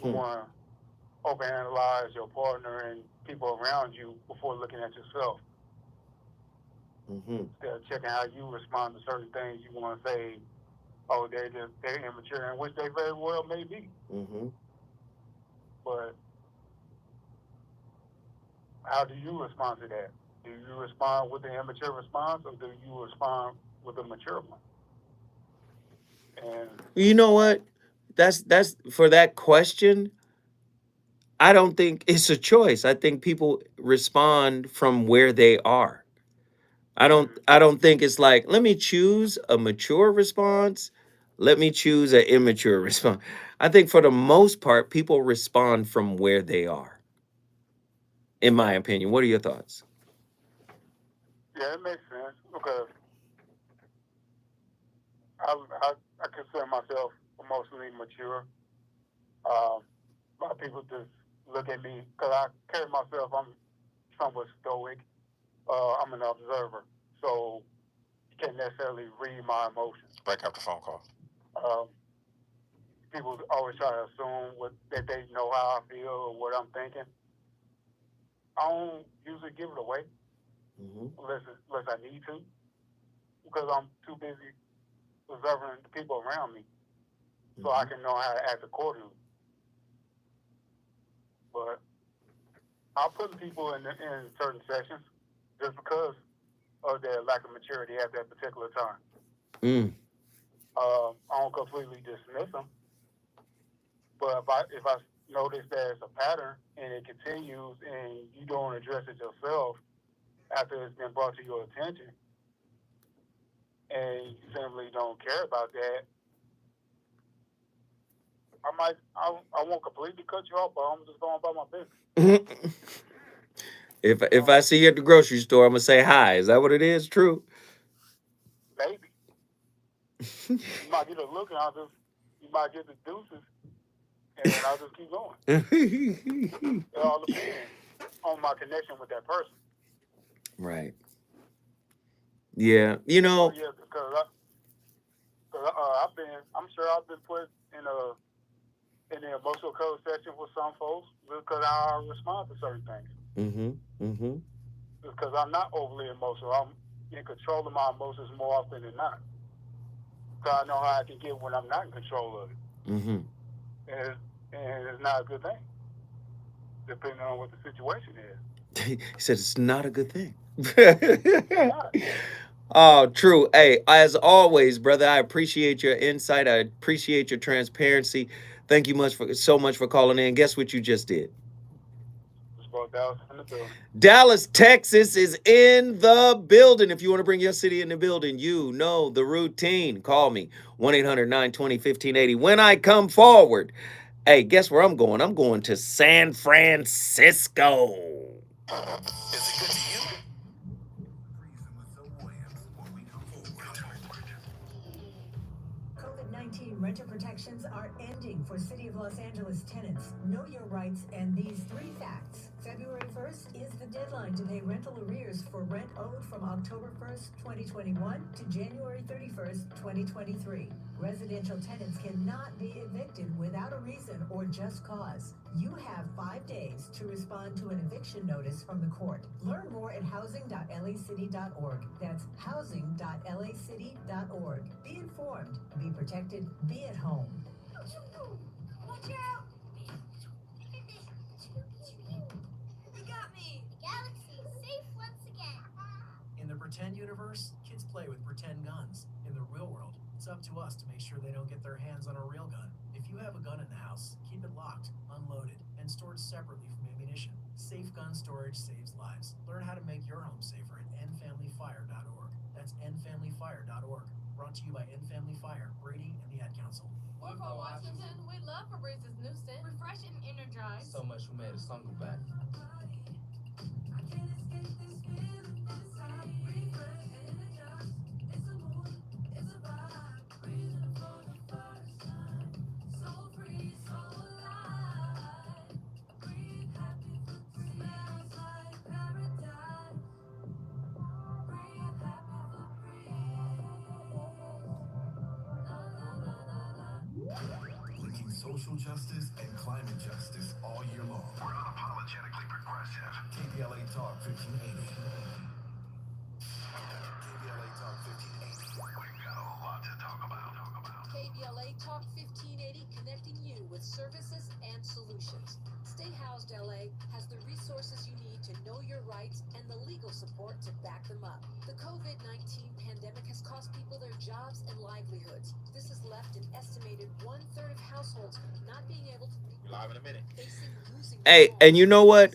We want to overanalyze your partner and people around you before looking at yourself. Instead of checking how you respond to certain things, you want to say, "Oh, they're immature," and which they very well may be. But how do you respond to that? Do you respond with an immature response, or do you respond with a mature one? And You know what? That's for that question. I don't think it's a choice. I think people respond from where they are. I don't think it's like, let me choose a mature response, let me choose an immature response. I think for the most part people respond from where they are. In my opinion. What are your thoughts? yeah, it makes sense because I consider myself emotionally mature. A lot of people just look at me because I carry myself. I'm somewhat stoic. I'm an observer, so you can't necessarily read my emotions. Break up the phone call. People always try to assume that they know how I feel or what I'm thinking. I don't usually give it away unless I need to, because I'm too busy observing the people around me, so I can know how to act accordingly. But I'll put people in certain sections just because of their lack of maturity at that particular time. I don't completely dismiss them, but if I notice that it's a pattern and it continues and you don't address it yourself after it's been brought to your attention, and you simply don't care about that, I won't completely cut you off, but I'm just going about my business. If I see you at the grocery store, I'm gonna say hi. Is that what it is? True. Maybe. You might get a look and you might get the deuces and I'll just keep going. It all depends on my connection with that person. Right. Yeah. You know. Yeah, because I'm sure I've been put in the emotional code section with some folks because I respond to certain things. Because I'm not overly emotional. I'm in control of my emotions more often than not. Because I know how I can get when I'm not in control of it. And it's not a good thing, depending on what the situation is. He said it's not a good thing. Oh, true. Hey, as always, brother, I appreciate your insight. I appreciate your transparency. Thank you so much for calling in. Guess what you just did? Dallas in the building. Dallas, Texas is in the building. If you want to bring your city in the building, you know the routine. Call me, 1-800-920-1580. When I come forward, hey, guess where I'm going? I'm going to San Francisco. Is it good to you? COVID-19 renter protections are are ending for City of Los Angeles tenants. Know your rights and these 3 facts. February 1st is the deadline to pay rental arrears for rent owed from October 1st, 2021 to January 31st, 2023. Residential tenants cannot be evicted without a reason or just cause. You have 5 days to respond to an eviction notice from the court. Learn more at housing.lacity.org. That's housing.lacity.org. Be informed, be protected, be at home. Watch out! You got me! The galaxy is safe once again. In the pretend universe, kids play with pretend guns. In the real world, it's up to us to make sure they don't get their hands on a real gun. If you have a gun in the house, keep it locked, unloaded, and stored separately from ammunition. Safe gun storage saves lives. Learn how to make your home safer at endfamilyfire.org. That's endfamilyfire.org. Brought to you by End Family Fire, Brady, and the Ad Council. We're from Washington. We love Febrez's new scent. Refresh and energize. So much we made a song back. Linking social justice and climate justice all year long. We're unapologetically progressive. KBLA Talk 1580. KBLA Talk 1580. We've got a lot to talk about. KBLA Talk 1580, connecting you with services and solutions. Stay Housed LA has the resources you need to know your rights and the legal support to back them up. The COVID-19 pandemic has cost people their jobs and livelihoods. This has left an estimated 1/3 of households not being able to be Live in a minute. Hey, and you know what?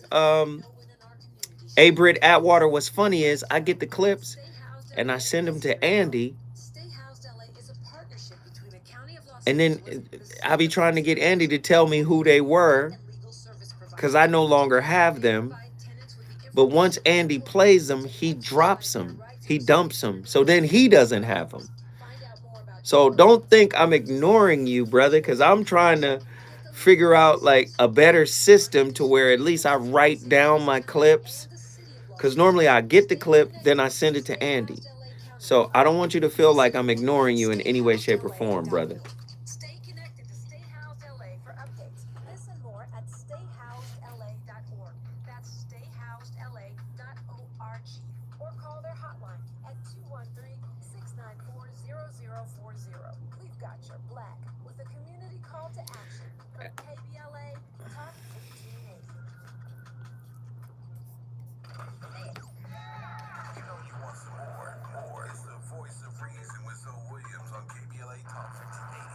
Britt Atwater, what's funny is I get the clips and I send them to Andy. And then I be trying to get Andy to tell me who they were because I no longer have them. But once Andy plays them, he drops them. He dumps them. So then he doesn't have them. So don't think I'm ignoring you, brother, because I'm trying to figure out like a better system to where at least I write down my clips. Because normally I get the clip, then I send it to Andy. So I don't want you to feel like I'm ignoring you in any way, shape, or form, brother. Stay connected to Stay Housed LA for updates. Listen more at stayhousedla.org. That's stayhousedla.org. Or call their hotline at 213-694-0040. We've got your black with a community call to action from KBLA Talk 1580. You know you want some more. It's the voice of reason with Zoe Williams on KBLA Talk 1580.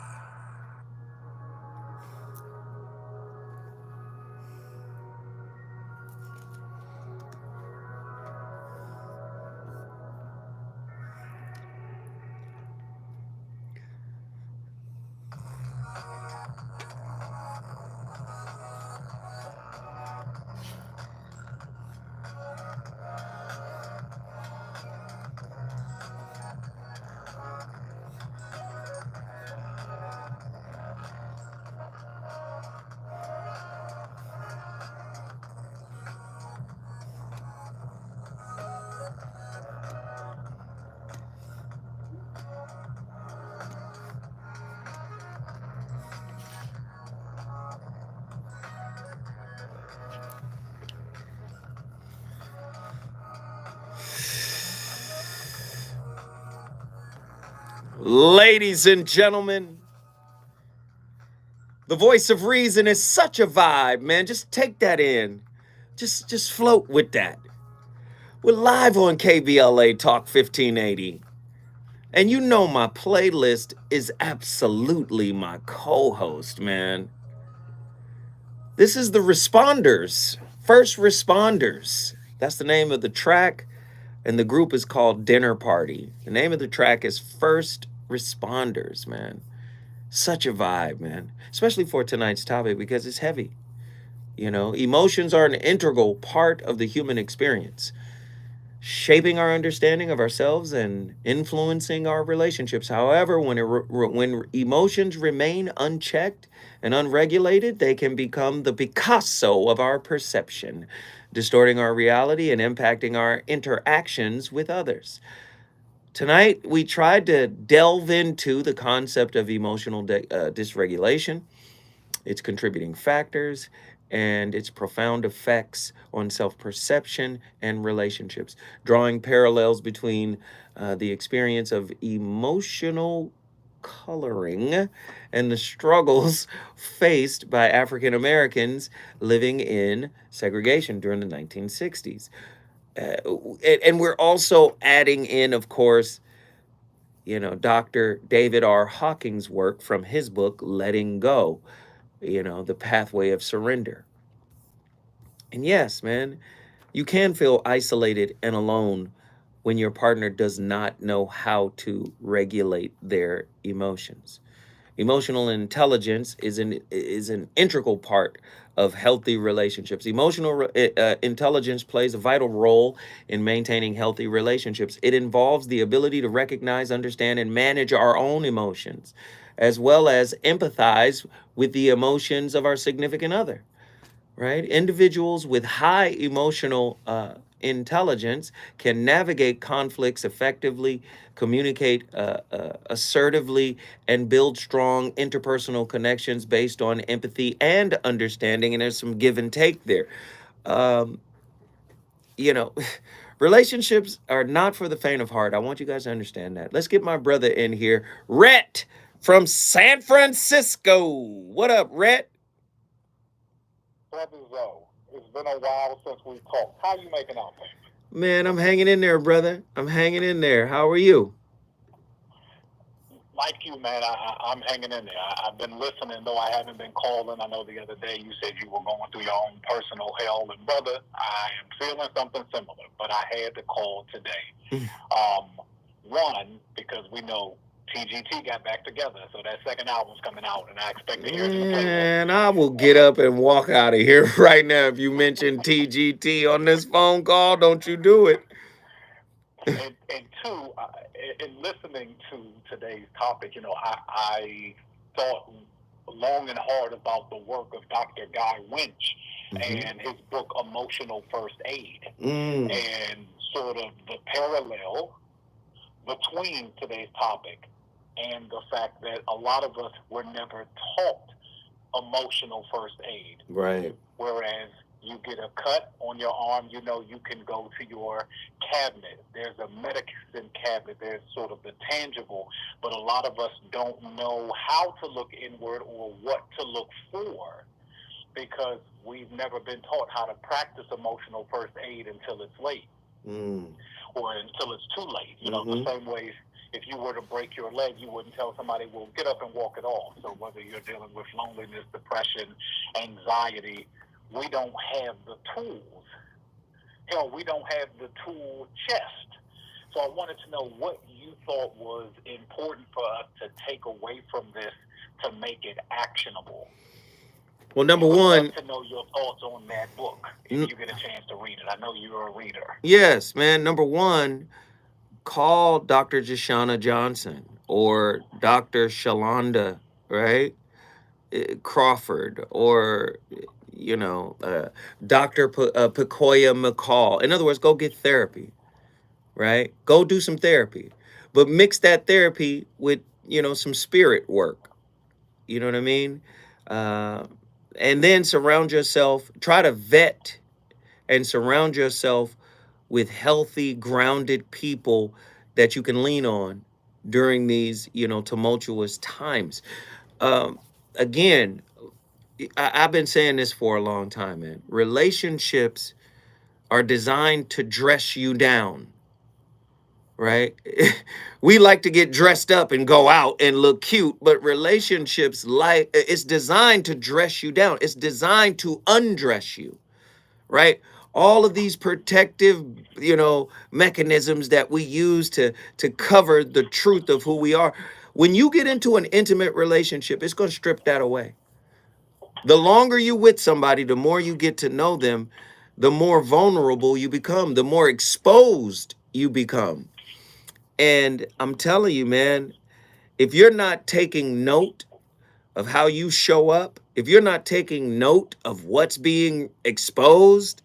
Ladies and gentlemen, the voice of reason is such a vibe, man. Just take that in. Just float with that. We're live on KBLA Talk 1580. And you know my playlist is absolutely my co-host, man. This is the Responders, First Responders. That's the name of the track. And the group is called Dinner Party. The name of the track is First Responders, man. Such a vibe, man. Especially for tonight's topic because it's heavy. You know, emotions are an integral part of the human experience. shaping our understanding of ourselves and influencing our relationships. However, when emotions remain unchecked and unregulated, they can become the Picasso of our perception, distorting our reality and impacting our interactions with others. Tonight, we tried to delve into the concept of emotional dysregulation, its contributing factors, and its profound effects on self perception and relationships, drawing parallels between the experience of emotional coloring and the struggles faced by African Americans living in segregation during the 1960s. And we're also adding in, of course, Dr. David R. Hawking's work from his book, Letting Go, the pathway of surrender. And yes, man, you can feel isolated and alone when your partner does not know how to regulate their emotions. Emotional intelligence is an integral part of healthy relationships. Emotional intelligence plays a vital role in maintaining healthy relationships. It involves the ability to recognize, understand, and manage our own emotions, as well as empathize with the emotions of our significant other, right? Individuals with high emotional intelligence can navigate conflicts effectively, communicate assertively, and build strong interpersonal connections based on empathy and understanding. And there's some give and take there. Um, you know, relationships are not for the faint of heart. I want you guys to understand that. Let's get my brother in here, Rhett from San Francisco. What up, Rhett? Brother Zoe, it's been a while since we talked. How you making out, man? Man, I'm hanging in there, brother. I'm hanging in there. How are you? Like you, man, I'm hanging in there. I've been listening, though I haven't been calling. I know the other day you said you were going through your own personal hell, and brother, I am feeling something similar, but I had to call today. One, because we know TGT got back together, so that second album's coming out, and I expect to hear it in the playlist. And I will get up and walk out of here right now if you mention TGT on this phone call. Don't you do it. And two, in listening to today's topic, I thought long and hard about the work of Dr. Guy Winch and his book Emotional First Aid, and sort of the parallel between today's topic and the fact that a lot of us were never taught emotional first aid. Right. Whereas you get a cut on your arm, you can go to your cabinet. There's a medicine cabinet. There's sort of the tangible, but a lot of us don't know how to look inward or what to look for because we've never been taught how to practice emotional first aid until it's late or until it's too late. The same way if you were to break your leg, you wouldn't tell somebody, well, get up and walk it off. So whether you're dealing with loneliness, depression, anxiety, we don't have the tools. Hell, we don't have the tool chest. So I wanted to know what you thought was important for us to take away from this to make it actionable. Well, number one, I'd love to know your thoughts on that book if you get a chance to read it. I know you're a reader. Yes, man. Number one, call Dr. Jashana Johnson or Dr. Shalonda, right? Crawford or Dr. Pecoya McCall. In other words, go get therapy, right? Go do some therapy, but mix that therapy with some spirit work. You know what I mean? And then surround yourself. Try to vet and surround yourself with healthy, grounded people that you can lean on during these tumultuous times. Again, I've been saying this for a long time, man. Relationships are designed to dress you down, right? We like to get dressed up and go out and look cute, but relationships, it's designed to dress you down. It's designed to undress you, right? All of these protective, mechanisms that we use to cover the truth of who we are. When you get into an intimate relationship, it's going to strip that away. The longer you with somebody, the more you get to know them, the more vulnerable you become, the more exposed you become. And I'm telling you, man, if you're not taking note of how you show up, if you're not taking note of what's being exposed,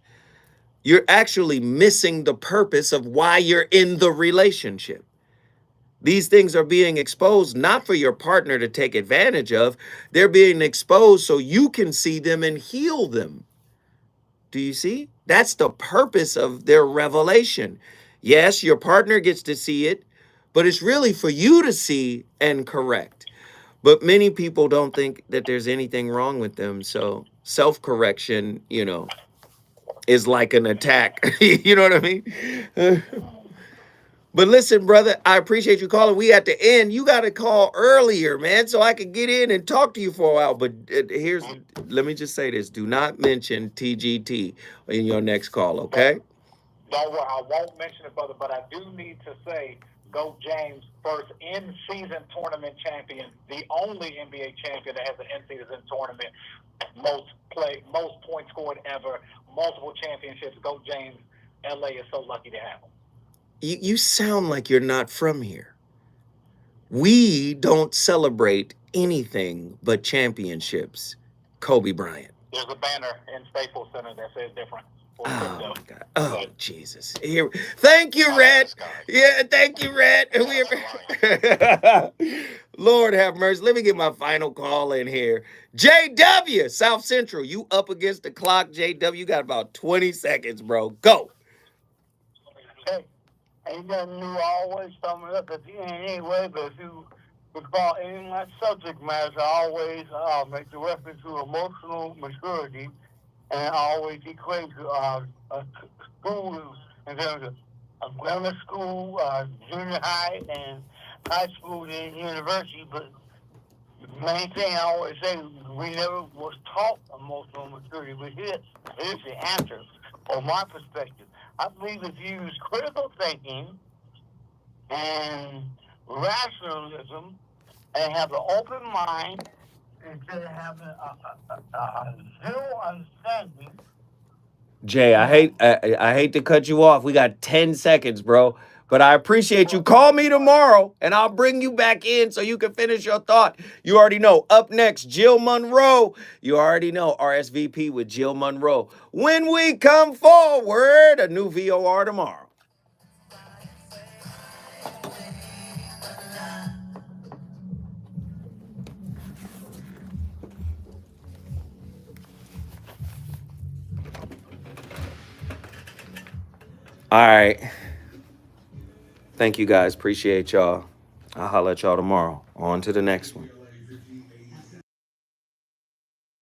you're actually missing the purpose of why you're in the relationship. These things are being exposed not for your partner to take advantage of. They're being exposed so you can see them and heal them. Do you see? That's the purpose of their revelation. Yes, your partner gets to see it, but it's really for you to see and correct. But many people don't think that there's anything wrong with them. So self-correction, is like an attack. You know what I mean? But listen, brother, I appreciate you calling. We at the end. You got to call earlier, man, so I could get in and talk to you for a while. But let me just say this. Do not mention TGT in your next call, okay? Don't worry, I won't mention it, brother, but I do need to say, Go James, first in-season tournament champion, the only NBA champion that has an in-season tournament, most points scored ever, multiple championships. Go James. LA is so lucky to have him. You sound like you're not from here. We don't celebrate anything but championships. Kobe Bryant. There's a banner in Staples Center that says different. Oh, my God. Oh, Jesus. Here. Thank you, Red. Yeah, thank you, Red. Lord have mercy. Let me get my final call in here. JW, South Central. You up against the clock, JW. You got about 20 seconds, bro. Go. Hey, ain't nothing new. Always summing up at the end anyway, but if you recall any of my subject matters, I always make the reference to emotional maturity, and I always equate to school in terms of grammar school, junior high, and high school and university. But the main thing I always say, we never was taught emotional maturity. But here's the answer, from my perspective. I believe if you use critical thinking and rationalism and have an open mind instead of having a zero understanding. Jay, I hate to cut you off. We got 10 seconds, bro. But I appreciate you. Call me tomorrow, and I'll bring you back in so you can finish your thought. You already know. Up next, Jill Monroe. You already know. RSVP with Jill Monroe. When we come forward, a new VOR tomorrow. All right. Thank you, guys. Appreciate y'all. I'll holler at y'all tomorrow. On to the next one.